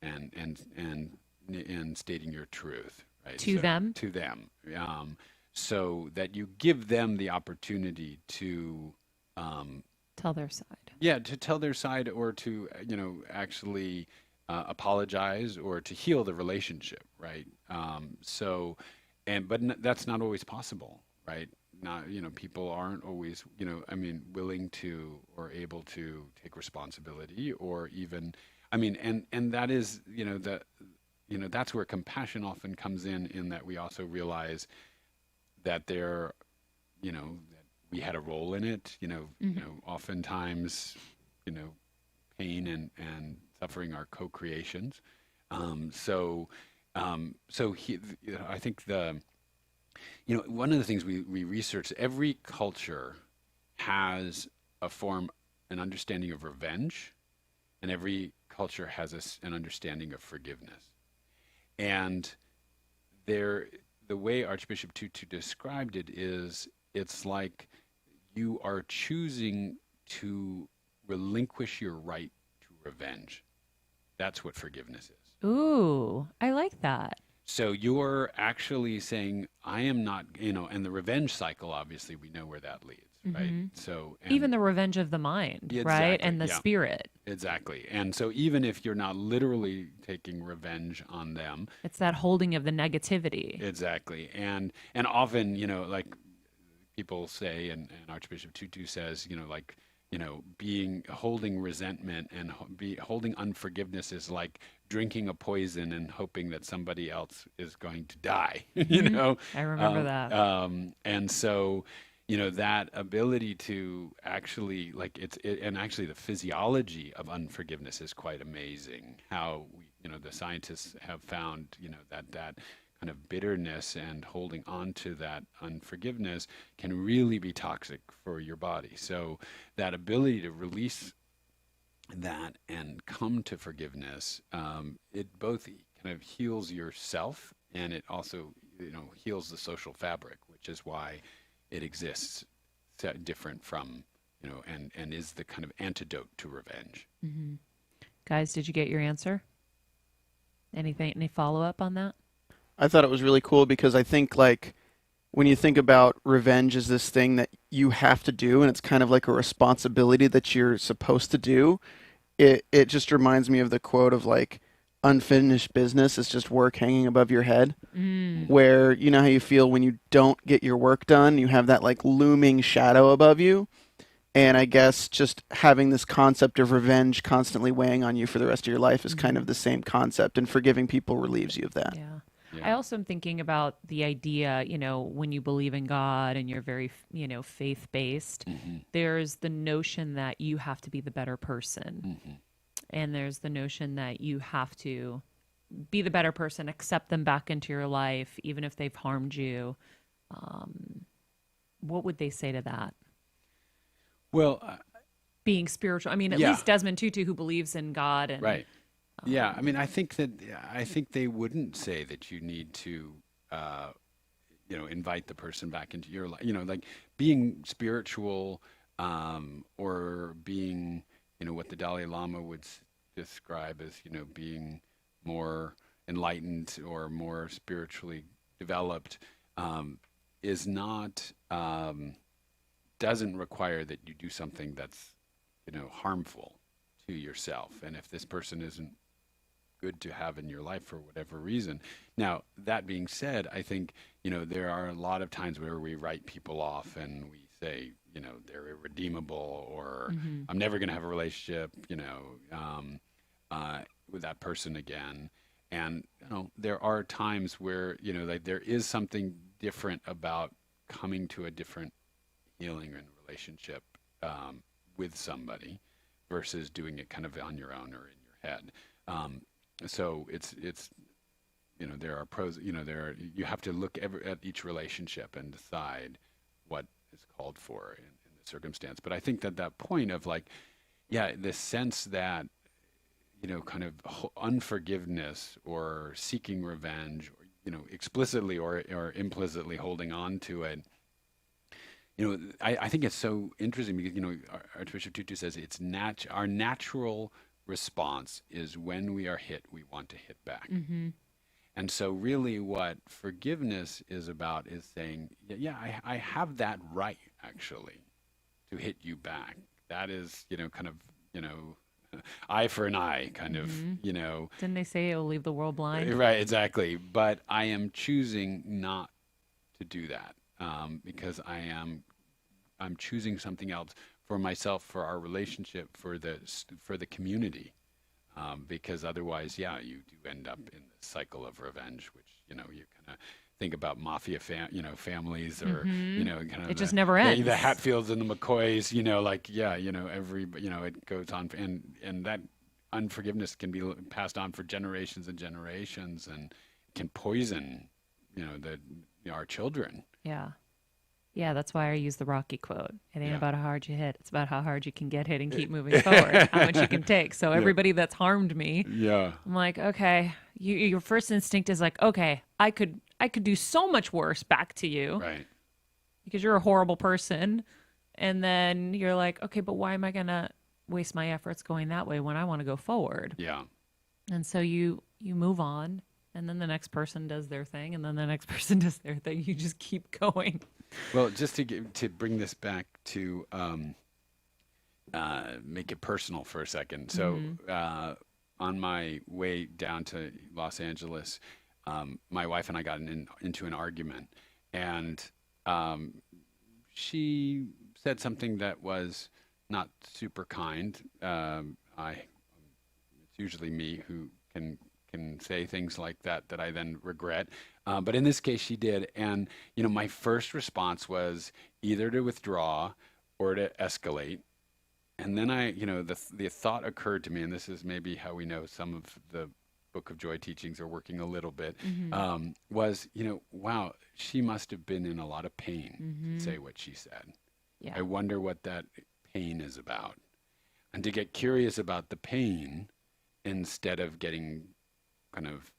and stating your truth, right? To them? To them, so that you give them the opportunity to Tell their side. yeah, to tell their side, or to actually apologize, or to heal the relationship, right? That's not always possible, right? Not people aren't always willing to or able to take responsibility, or even and that is that's where compassion often comes in that we also realize that that we had a role in it. Oftentimes, you know, pain and suffering are co-creations. So, I think one of the things we research, every culture has an understanding of revenge, and every culture has an understanding of forgiveness. And the way Archbishop Tutu described it is, it's like you are choosing to relinquish your right to revenge. That's what forgiveness is. Ooh, I like that. So you're actually saying, I am not, and the revenge cycle, obviously, we know where that leads, right? Hmm. So, Even the revenge of the mind, yeah, right? exactly, And the yeah, spirit. exactly. And so even if you're not literally taking revenge on them, It's that holding of the negativity. exactly. And often, like people say, and Archbishop Tutu says, being holding resentment and holding unforgiveness is like drinking a poison and hoping that somebody else is going to die. Hmm. I remember that. And so, that ability to actually and actually the physiology of unforgiveness is quite amazing. How the scientists have found, that kind of bitterness and holding on to that unforgiveness can really be toxic for your body. So that ability to release that and come to forgiveness, it both kind of heals yourself, and it also heals the social fabric, which is why it exists different from and is the kind of antidote to revenge. Hmm. Guys, did you get your answer? Anything? Any follow up on that? I thought it was really cool because I think like when you think about revenge as this thing that you have to do and it's kind of like a responsibility that you're supposed to do, it just reminds me of the quote of like unfinished business is just work hanging above your head, Mm. Mhm. where you know how you feel when you don't get your work done, you have that like looming shadow above you. And I guess just having this concept of revenge constantly weighing on you for the rest of your life is kind Hmm. of the same concept, and forgiving people relieves you of that. Yeah. I Yeah. also am thinking about the idea, when you believe in God and you're very, faith based, Hmm. there's the notion that you have to be the better person. Hmm. And there's the notion that you have to be the better person, accept them back into your life, even if they've harmed you. Um, what would they say to that? Well, Being spiritual. I mean, at yeah, least Desmond Tutu, who believes in God and, right. Yeah, I think they wouldn't say that you need to, uh, invite the person back into your life. Like being spiritual, or being, what the Dalai Lama would describe as, being more enlightened or more spiritually developed, is not, doesn't require that you do something that's, harmful to yourself. And if this person isn't good to have in your life for whatever reason. Now, that being said, I think, there are a lot of times where we write people off and we say, they're irredeemable, or I'm never going to have a relationship, with that person again. And, there are times where, like there is something different about coming to a different healing and relationship with somebody versus doing it kind of on your own or in your head. So it's there are pros, you have to look at each relationship and decide what is called for in the circumstance. But I think that point of like, this sense that, kind of unforgiveness or seeking revenge, or, explicitly or implicitly holding on to it, I think it's so interesting because, Archbishop Tutu says it's our natural response is when we are hit, we want to hit back. And so really what forgiveness is about is saying, I have that right actually to hit you back. That is, kind of, eye for an eye kind of, Didn't they say it will leave the world blind? Right, exactly. But I am choosing not to do that because I'm choosing something else for myself, for our relationship, for the community, because otherwise, you do end up in this cycle of revenge, which you kind of think about mafia, families, or kind of it just never ends. The Hatfields and the McCoys, it goes on, and that unforgiveness can be passed on for generations and generations, and can poison, our children. Yeah. Yeah, that's why I use the Rocky quote. It ain't about how hard you hit. It's about how hard you can get hit and keep moving forward, how much you can take. So everybody that's harmed me, I'm like, okay, your first instinct is like, okay, I could do so much worse back to you. Right. Because you're a horrible person. And then you're like, okay, but why am I going to waste my efforts going that way when I want to go forward? Yeah. And so you move on, and then the next person does their thing, and then the next person does their thing. You just keep going. Well, just to bring this back to make it personal for a second. So on my way down to Los Angeles, my wife and I got into an argument, and she said something that was not super kind. It's usually me who can say things like that I then regret. But in this case, she did. And, my first response was either to withdraw or to escalate. And then the thought occurred to me, and this is maybe how we know some of the Book of Joy teachings are working a little bit, was, wow, she must have been in a lot of pain to say what she said. Yeah. I wonder what that pain is about. And to get curious about the pain instead of getting kind of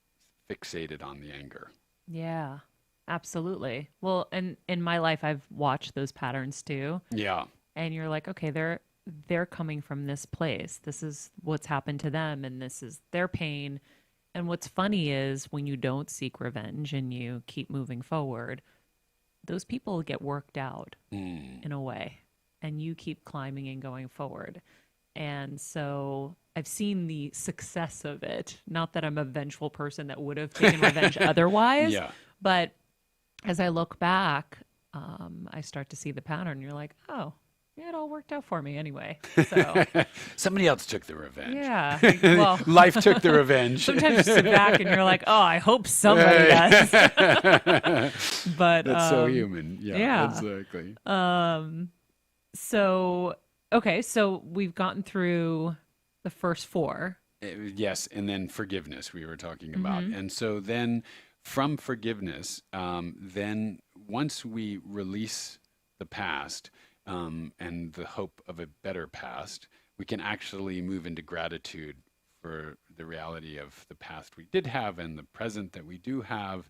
fixated on the anger. Yeah, absolutely. Well, and in my life, I've watched those patterns too. Yeah. And you're like, okay, they're coming from this place. This is what's happened to them, and this is their pain. And what's funny is when you don't seek revenge and you keep moving forward, those people get worked out in a way, and you keep climbing and going forward. And so I've seen the success of it. Not that I'm a vengeful person that would have taken revenge otherwise, but as I look back, I start to see the pattern. You're like, oh, it all worked out for me anyway. So somebody else took the revenge. Yeah. Well, life took the revenge. Sometimes you sit back and you're like, oh, I hope somebody does. But that's so human. Yeah, exactly. So okay, so we've gotten through the first four. Yes, and then forgiveness we were talking about. And so then from forgiveness, then once we release the past and the hope of a better past, we can actually move into gratitude for the reality of the past we did have and the present that we do have.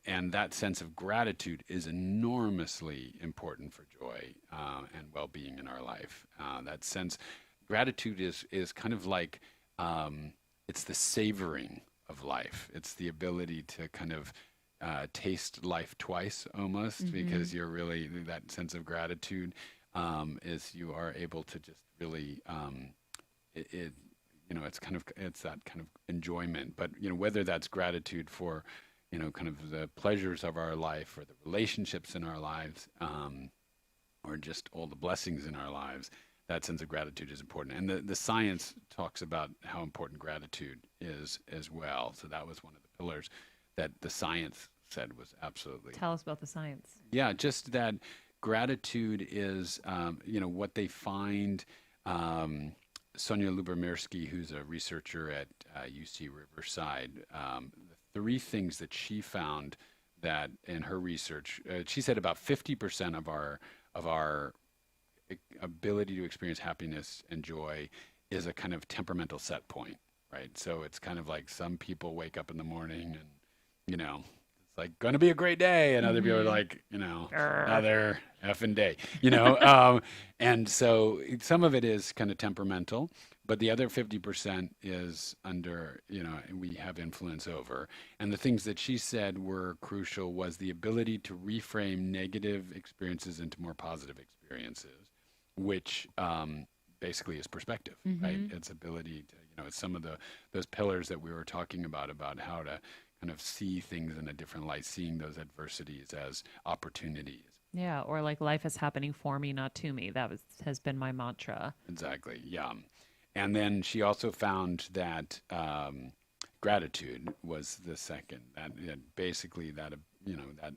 And that sense of gratitude is enormously important for joy and well-being in our life. That sense, gratitude is kind of like, it's the savoring of life. It's the ability to kind of taste life twice almost, because you're really, that sense of gratitude is you are able to just really it it's that kind of enjoyment. But whether that's gratitude for kind of the pleasures of our life or the relationships in our lives, or just all the blessings in our lives, that sense of gratitude is important. And the science talks about how important gratitude is as well. So that was one of the pillars that the science said was absolutely. Tell us about the science. Yeah, just that gratitude is, what they find. Sonia Lubomirsky, who's a researcher at UC Riverside, the three things that she found that in her research, she said about 50% of our ability to experience happiness and joy is a kind of temperamental set point, right? So it's kind of like some people wake up in the morning and, it's like going to be a great day. And other people are like, another effing day, and so some of it is kind of temperamental, but the other 50% is under, we have influence over. And the things that she said were crucial was the ability to reframe negative experiences into more positive experiences, which basically is perspective, right? It's ability to, it's some of those pillars that we were talking about how to kind of see things in a different light, seeing those adversities as opportunities. Yeah, or like life is happening for me, not to me. That has been my mantra. Exactly, yeah. And then she also found that gratitude was the second. That basically that that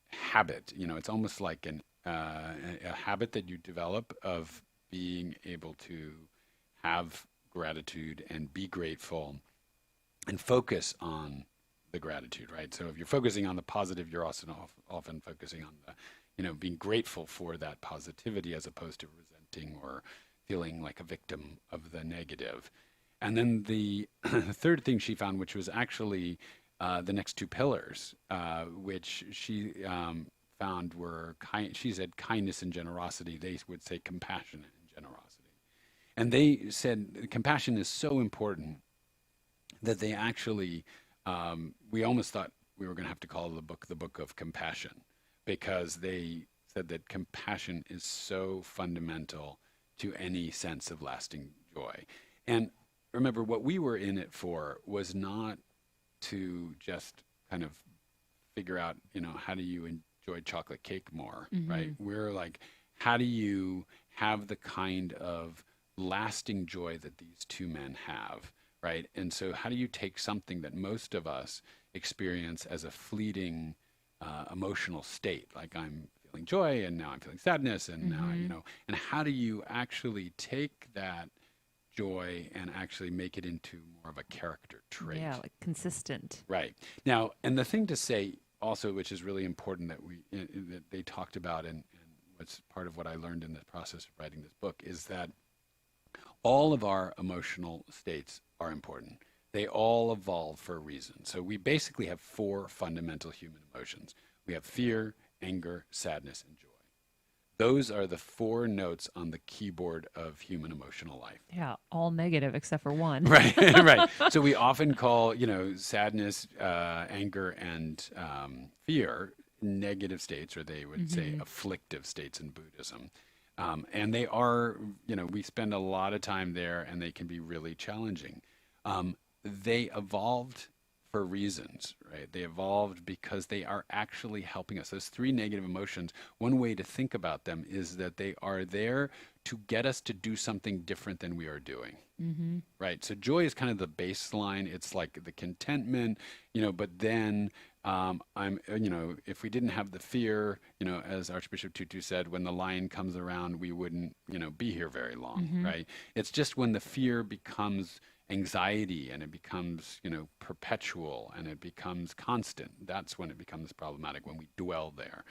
habit. It's almost like a habit that you develop of being able to have gratitude and be grateful and focus on the gratitude, right? So if you're focusing on the positive, you're also often focusing on the, being grateful for that positivity as opposed to resenting or feeling like a victim of the negative. And then the third thing she found, which was actually the next two pillars, which she found were, she said kindness and generosity. They would say compassion and generosity. And they said compassion is so important that they actually, we almost thought we were going to have to call the book of compassion, because they said that compassion is so fundamental to any sense of lasting joy. And remember, what we were in it for was not to just kind of figure out, how do you enjoy chocolate cake more, right? We're like, how do you have the kind of lasting joy that these two men have? Right. And so how do you take something that most of us experience as a fleeting emotional state, like I'm feeling joy and now I'm feeling sadness and now, and how do you actually take that joy and actually make it into more of a character trait? Yeah, like consistent. Right. Now, and the thing to say also, which is really important that they talked about, and what's part of what I learned in the process of writing this book, is that all of our emotional states are important. They all evolve for a reason. So we basically have four fundamental human emotions. We have fear, anger, sadness, and joy. Those are the four notes on the keyboard of human emotional life. Yeah, all negative except for one. Right, right. So we often call, sadness, anger, and fear negative states, or they would say afflictive states in Buddhism. And they are, we spend a lot of time there, and they can be really challenging. They evolved for reasons, right? They evolved because they are actually helping us. Those three negative emotions, one way to think about them is that they are there to get us to do something different than we are doing, right? So joy is kind of the baseline. It's like the contentment, but then if we didn't have the fear, as Archbishop Tutu said, when the lion comes around, we wouldn't, be here very long, right? It's just when the fear becomes anxiety and it becomes, perpetual and it becomes constant, that's when it becomes problematic, when we dwell there.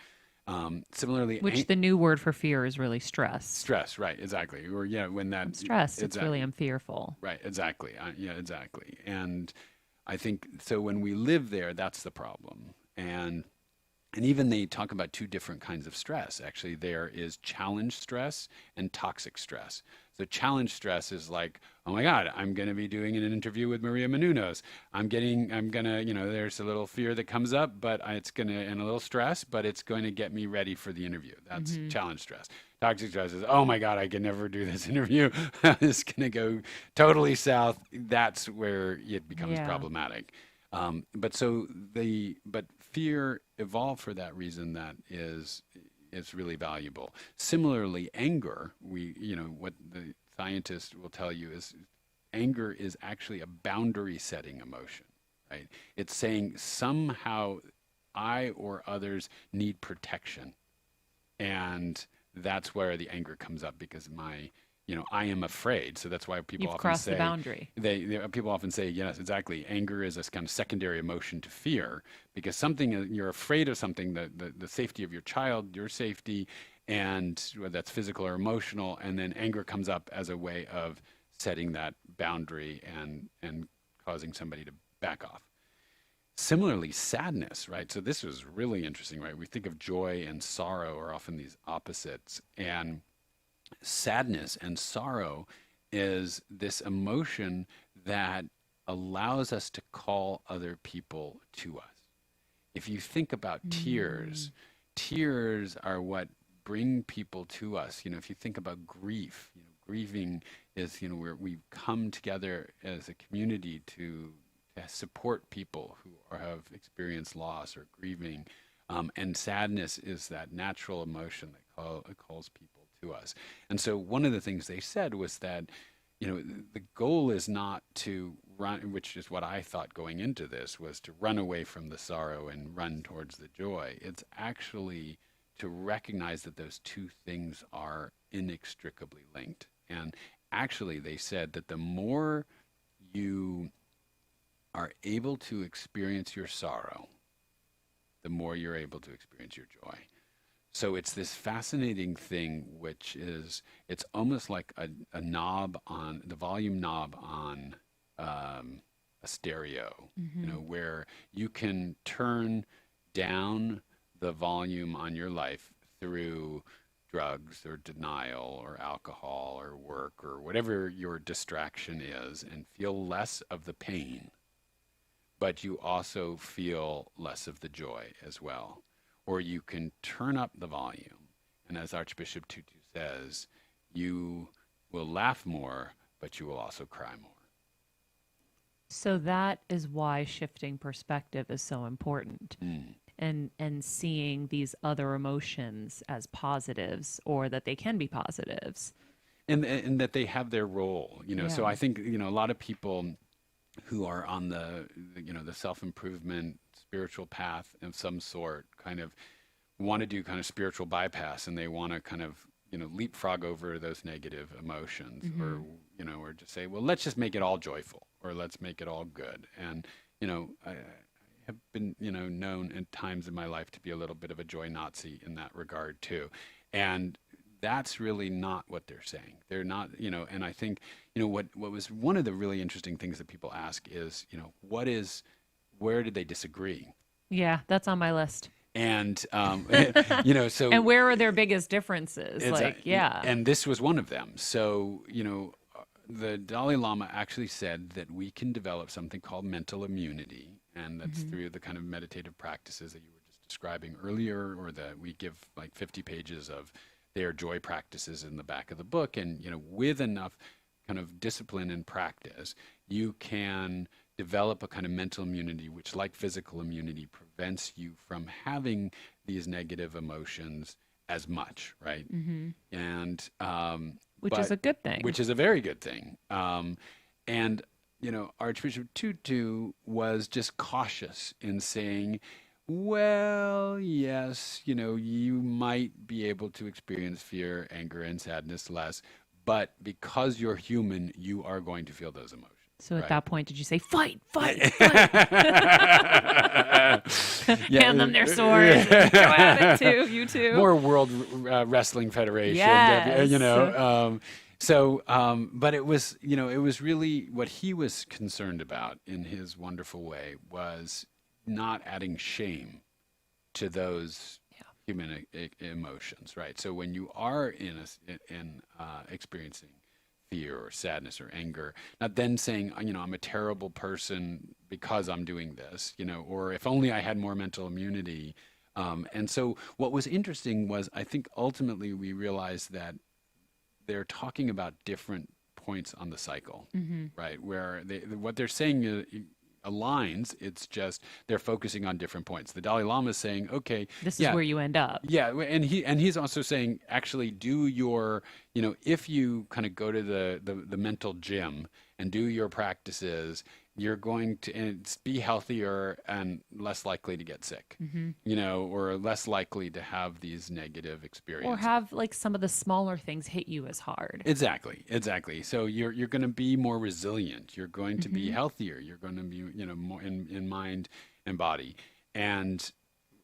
Similarly, which the new word for fear is really stress. Stress, right? Exactly. Or when that I'm stressed, it's really I'm fearful. Right. Exactly. Exactly. And I think so. When we live there, that's the problem. And And even they talk about two different kinds of stress. Actually, there is challenge stress and toxic stress. So challenge stress is like, oh my God, I'm going to be doing an interview with Maria Menounos. I'm going to, there's a little fear that comes up, but it's going to, and a little stress, but it's going to get me ready for the interview. That's challenge stress. Toxic stress is, oh my God, I can never do this interview. It's going to go totally south. That's where it becomes problematic. But fear evolved for that reason. That is really valuable. Similarly, anger, what the scientists will tell you is anger is actually a boundary setting emotion, right? It's saying somehow I or others need protection. And that's where the anger comes up, because I am afraid. So that's why people You've often crossed say the boundary. People often say, yes, exactly. Anger is a kind of secondary emotion to fear, because something you're afraid of something, the safety of your child, your safety, and whether that's physical or emotional, and then anger comes up as a way of setting that boundary and causing somebody to back off. Similarly, sadness, right? So this was really interesting, right? We think of joy and sorrow are often these opposites, and sadness and sorrow is this emotion that allows us to call other people to us. If you think about tears are what bring people to us. If you think about grief, grieving is, where we come together as a community to support people who have experienced loss or grieving. And sadness is that natural emotion that calls people to us. And so one of the things they said was that, the goal is not to run, which is what I thought going into this, was to run away from the sorrow and run towards the joy. It's actually to recognize that those two things are inextricably linked. And actually, they said that the more you are able to experience your sorrow, the more you're able to experience your joy. So it's this fascinating thing, which is, it's almost like a knob on, the volume knob on a stereo, where you can turn down the volume on your life through drugs or denial or alcohol or work or whatever your distraction is, and feel less of the pain, but you also feel less of the joy as well. Or you can turn up the volume, and as Archbishop Tutu says, you will laugh more, but you will also cry more. So that is why shifting perspective is so important. And seeing these other emotions as positives, or that they can be positives. And that they have their role, So I think, a lot of people who are on the self-improvement spiritual path of some sort kind of want to do kind of spiritual bypass, and they want to kind of, leapfrog over those negative emotions, or just say, well, let's just make it all joyful, or let's make it all good. And, I have been, known at times in my life to be a little bit of a joy Nazi in that regard too. And that's really not what they're saying. They're not, and I think, what was one of the really interesting things that people ask is, where did they disagree? Yeah, that's on my list. And, so. And where are their biggest differences? And this was one of them. So, the Dalai Lama actually said that we can develop something called mental immunity. And that's through the kind of meditative practices that you were just describing earlier, or that we give like 50 pages of their joy practices in the back of the book. And, with enough kind of discipline and practice, you can develop a kind of mental immunity, which, like physical immunity, prevents you from having these negative emotions as much, right? And which is a good thing. Which is a very good thing. And Archbishop Tutu was just cautious in saying, well, yes, you might be able to experience fear, anger, and sadness less, but because you're human, you are going to feel those emotions. So at that point, did you say, fight, fight, fight? Hand them their swords. And go at it too, you two. More World Wrestling Federation. Yes. But it was, it was really what he was concerned about in his wonderful way was not adding shame to those human emotions, right? So when you are experiencing fear or sadness or anger, not then saying, I'm a terrible person because I'm doing this, or if only I had more mental immunity. And so what was interesting was I think ultimately we realized that they're talking about different points on the cycle, right? Where what they're saying aligns. It's just they're focusing on different points. The Dalai Lama is saying, okay, This is yeah, where you end up. yeah, and he's also saying actually do your, if you kind of go to the mental gym and do your practices, you're going to be healthier and less likely to get sick, or less likely to have these negative Or experiences. have like some of the smaller things hit you as hard. Exactly. So you're going to be more resilient. You're going to be healthier. You're going to be, more in mind and body. And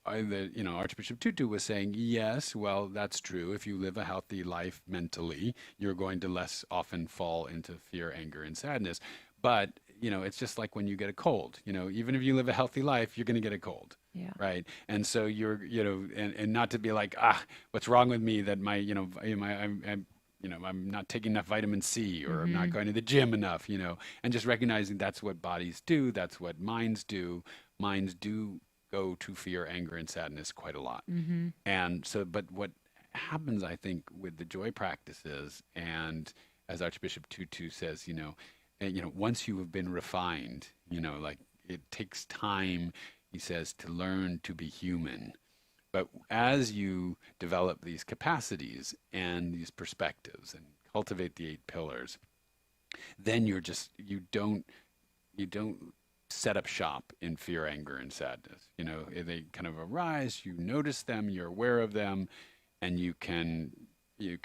Archbishop Tutu was saying, yes, well, that's true. If you live a healthy life mentally, you're going to less often fall into fear, anger, and sadness. But, it's just like when you get a cold, even if you live a healthy life, you're going to get a cold. Yeah. Right. And so you're, and not to be like, what's wrong with me that I'm not taking enough vitamin C, or I'm not going to the gym enough, and just recognizing that's what bodies do. That's what minds do. Minds do go to fear, anger, and sadness quite a lot. And so, but what happens, I think, with the joy practices, and as Archbishop Tutu says, once you have been refined, like it takes time, he says, to learn to be human. But as you develop these capacities and these perspectives and cultivate the 8 pillars, then you don't set up shop in fear, anger, and sadness. They kind of arise, you notice them, you're aware of them, and you can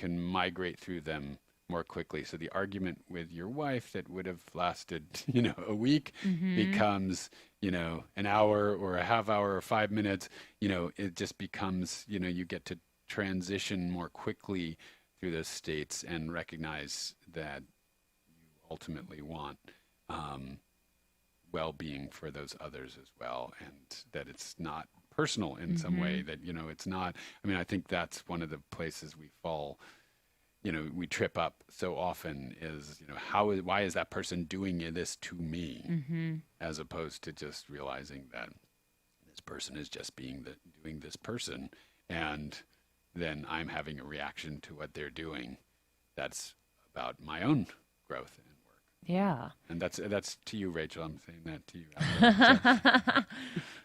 migrate through them more quickly. So the argument with your wife that would have lasted, a week becomes, an hour or a half hour or 5 minutes. It just becomes, you get to transition more quickly through those states and recognize that you ultimately want well-being for those others as well, and that it's not personal in some way, that it's not. I think that's one of the places we fall, we trip up so often is, why is that person doing this to me, as opposed to just realizing that this person is just doing this person, and then I'm having a reaction to what they're doing. That's about my own growth and work. Yeah. And that's to you, Rachel. I'm saying that to you.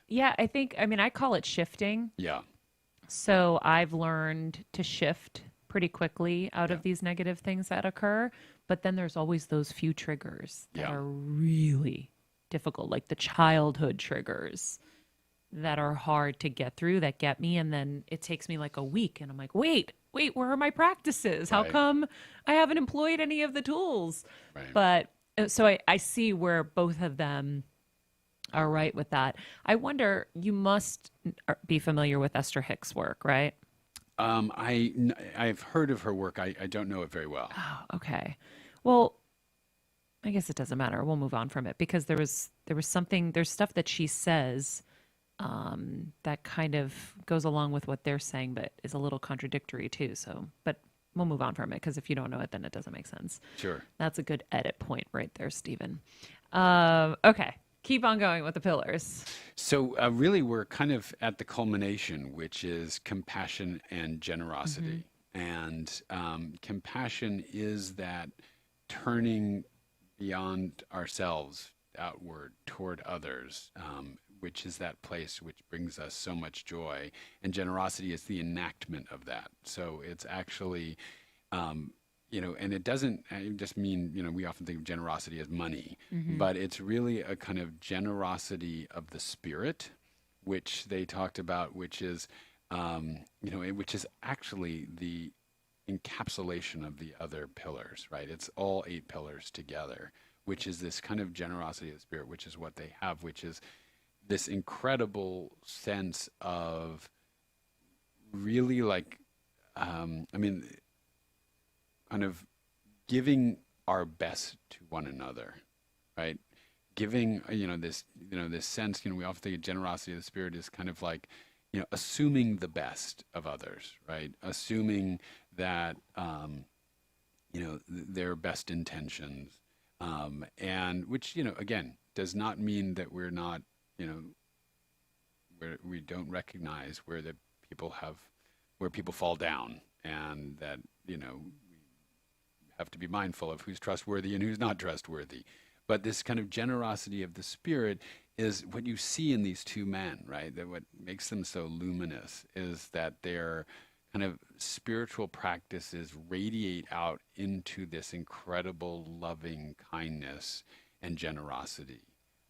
Yeah, I call it shifting. Yeah. So I've learned to shift pretty quickly out of these negative things that occur. But then there's always those few triggers that are really difficult, like the childhood triggers that are hard to get through, that get me. And then it takes me like a week. And I'm like, wait, where are my practices? How come I haven't employed any of the tools? Right. But so I see where both of them are right with that. I wonder, you must be familiar with Esther Hicks' work, right? I've heard of her work. I don't know it very well. Oh, okay. Well, I guess it doesn't matter. We'll move on from it, because there's stuff that she says that kind of goes along with what they're saying, but is a little contradictory too. So, but we'll move on from it, because if you don't know it, then it doesn't make sense. Sure. That's a good edit point right there, Stephen. Okay. Keep on going with the pillars. So really, we're kind of at the culmination, which is compassion and generosity. And compassion is that turning beyond ourselves outward toward others, which is that place which brings us so much joy. And generosity is the enactment of that. So it's actually, and it doesn't just mean, we often think of generosity as money, but it's really a kind of generosity of the spirit, which they talked about, which is, which is actually the encapsulation of the other pillars, right? It's all 8 pillars together, which is this kind of generosity of the spirit, which is what they have, which is this incredible sense of really like, kind of giving our best to one another, right? Giving, this sense, we often think of generosity of the spirit is kind of like, assuming the best of others, right? Assuming that, their best intentions, and which, again, does not mean that we're not, where we don't recognize where people fall down, and that, we have to be mindful of who's trustworthy and who's not trustworthy. But this kind of generosity of the spirit is what you see in these two men, right? That what makes them so luminous is that their kind of spiritual practices radiate out into this incredible loving kindness and generosity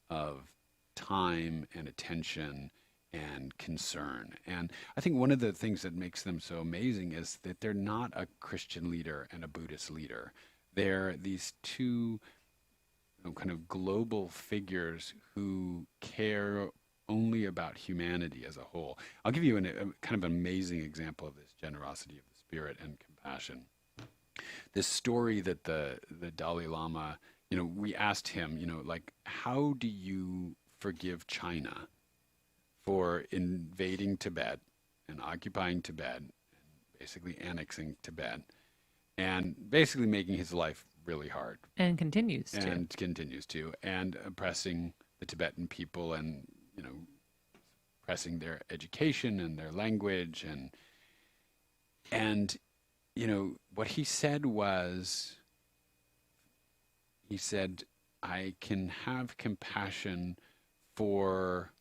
of time and attention and concern. And I think one of the things that makes them so amazing is that they're not a Christian leader and a Buddhist leader. They're these two kind of global figures who care only about humanity as a whole. I'll give you a kind of amazing example of this generosity of the spirit and compassion. This story that the Dalai Lama, we asked him, like, how do you forgive China for invading Tibet and occupying Tibet and basically annexing Tibet and basically making his life really hard. And continues to. And oppressing the Tibetan people and, oppressing their education and their language. And what he said was, I can have compassion for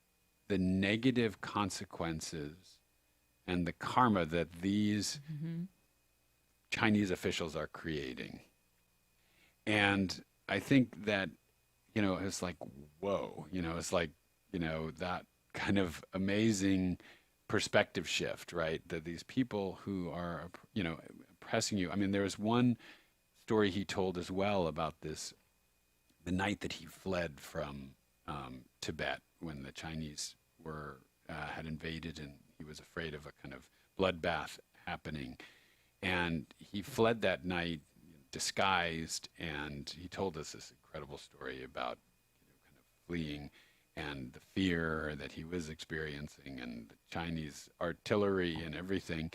the negative consequences and the karma that these Chinese officials are creating. And I think that, it's like, whoa, it's like, that kind of amazing perspective shift, right? That these people who are, oppressing you. I mean, there was one story he told as well about this, the night that he fled from Tibet when the Chinese had invaded, and he was afraid of a kind of bloodbath happening. And he fled that night disguised, and he told us this incredible story about kind of fleeing and the fear that he was experiencing and the Chinese artillery and everything.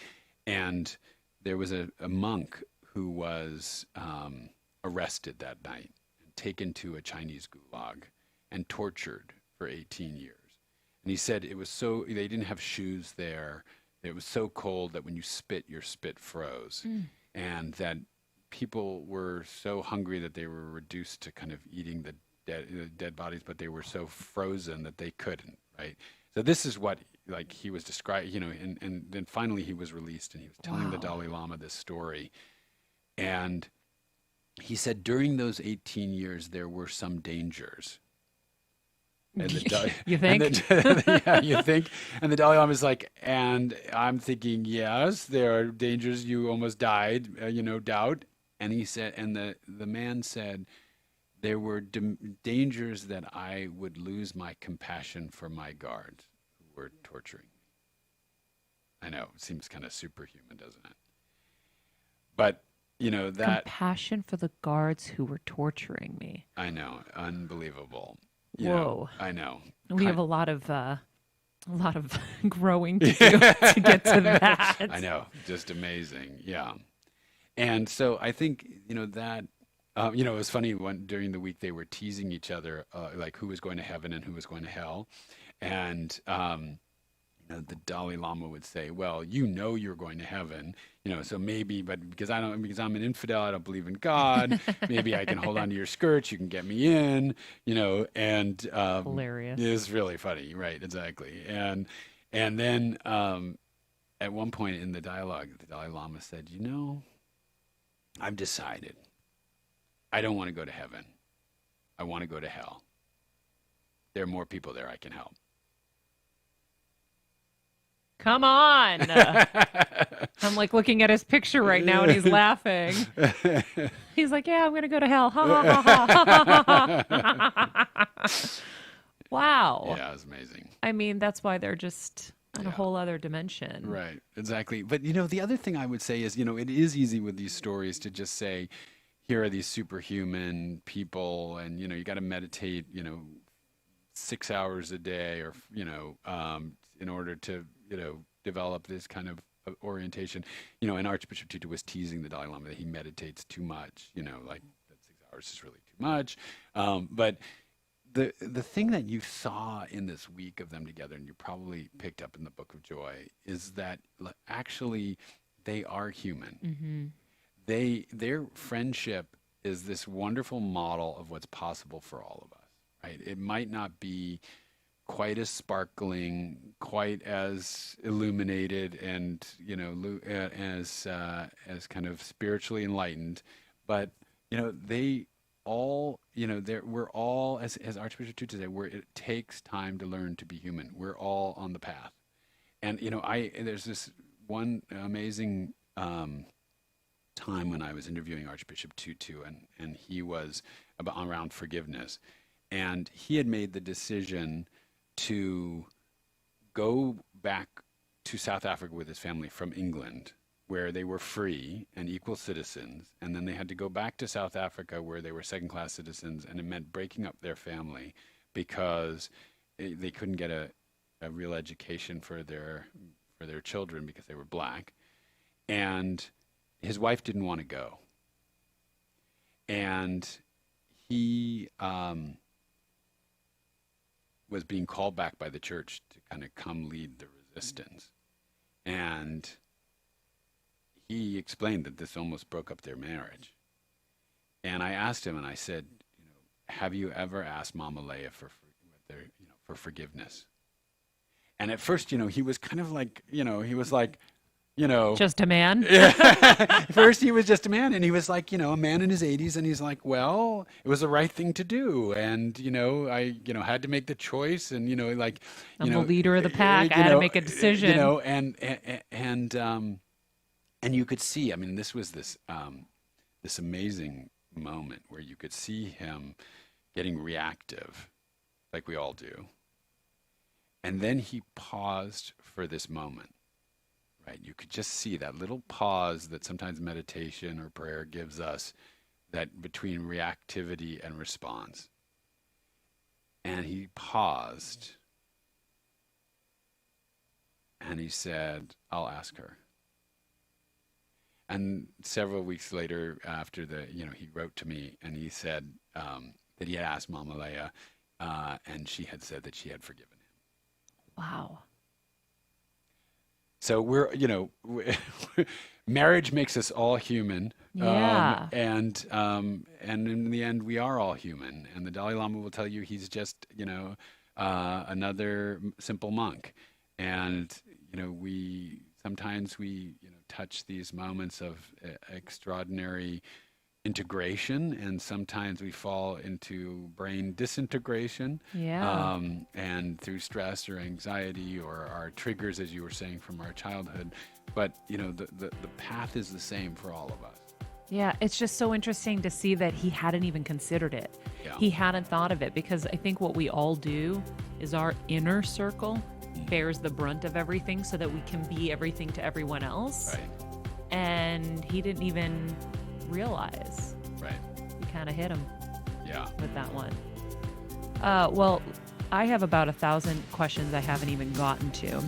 And there was a monk who was arrested that night and taken to a Chinese gulag and tortured for 18 years. And he said it was they didn't have shoes there. It was so cold that when you spit, your spit froze. And that people were so hungry that they were reduced to kind of eating the dead bodies, but they were so frozen that they couldn't, right? So this is what, like, he was describing, and then finally he was released, and he was telling the Dalai Lama this story. And he said during those 18 years, there were some dangers. And you think? Yeah, you think? And the Dalai Lama is like, and I'm thinking, yes, there are dangers. You almost died, doubt. And he said, and the man said, there were dangers that I would lose my compassion for my guards who were torturing me. I know, it seems kind of superhuman, doesn't it? But, that... Compassion for the guards who were torturing me. I know, unbelievable. Whoa. I know. We have a lot of growing to do to get to that. I know, just amazing. Yeah. And so I think, that, it was funny during the week they were teasing each other, like who was going to heaven and who was going to hell. And, the Dalai Lama would say, well, you're going to heaven, so maybe, but because I'm an infidel, I don't believe in God, maybe I can hold on to your skirts, you can get me in, and hilarious. It's really funny, right? Exactly. And then at one point in the dialogue, the Dalai Lama said, I've decided I don't want to go to heaven. I want to go to hell. There are more people there I can help. Come on. I'm like looking at his picture right now and he's laughing. He's like, yeah, I'm going to go to hell. Ha, ha, ha, ha, ha. Wow. Yeah, it was amazing. I mean, that's why they're just on a whole other dimension. Right, exactly. But, the other thing I would say is, it is easy with these stories to just say, here are these superhuman people and, you got to meditate, 6 hours a day, or in order to develop this kind of orientation. And Archbishop Tutu was teasing the Dalai Lama that he meditates too much. Like that 6 hours is really too much. But the thing that you saw in this week of them together, and you probably picked up in the Book of Joy, is that actually they are human. Their friendship is this wonderful model of what's possible for all of us, right? It might not be quite as sparkling, quite as illuminated, and as kind of spiritually enlightened, but they all, we're all, as Archbishop Tutu said, it takes time to learn to be human. We're all on the path. And there's this one amazing time when I was interviewing Archbishop Tutu, and he was around forgiveness, and he had made the decision to go back to South Africa with his family from England, where they were free and equal citizens, and then they had to go back to South Africa where they were second-class citizens, and it meant breaking up their family because they couldn't get a real education for their children because they were black. And his wife didn't want to go. And he was being called back by the church to kind of come lead the resistance. And he explained that this almost broke up their marriage. And I asked him, and I said, have you ever asked Mama Leia for forgiveness? And at first, he was kind of like, he was like, just a man. First, he was just a man, and he was like, a man in his 80s, and he's like, well, it was the right thing to do, and I, had to make the choice, and I'm the leader of the pack. I had to make a decision. And you could see, this was this amazing moment where you could see him getting reactive, like we all do, and then he paused for this moment. Right, you could just see that little pause that sometimes meditation or prayer gives us, that between reactivity and response. And he paused, and he said, I'll ask her. And several weeks later, after he wrote to me, and he said that he had asked Mama Leia, and she had said that she had forgiven him. Wow. So marriage makes us all human. Yeah. And in the end, we are all human. And the Dalai Lama will tell you he's just, another simple monk. And, sometimes we touch these moments of extraordinary integration, and sometimes we fall into brain disintegration. Yeah. And through stress or anxiety or our triggers, as you were saying, from our childhood. But the path is the same for all of us. Yeah, it's just so interesting to see that he hadn't even considered it. Yeah. He hadn't thought of it, because I think what we all do is our inner circle bears the brunt of everything so that we can be everything to everyone else. Right. And he didn't even realize. Right. We kind of hit him. Yeah. With that one. Well, I have about 1,000 questions I haven't even gotten to.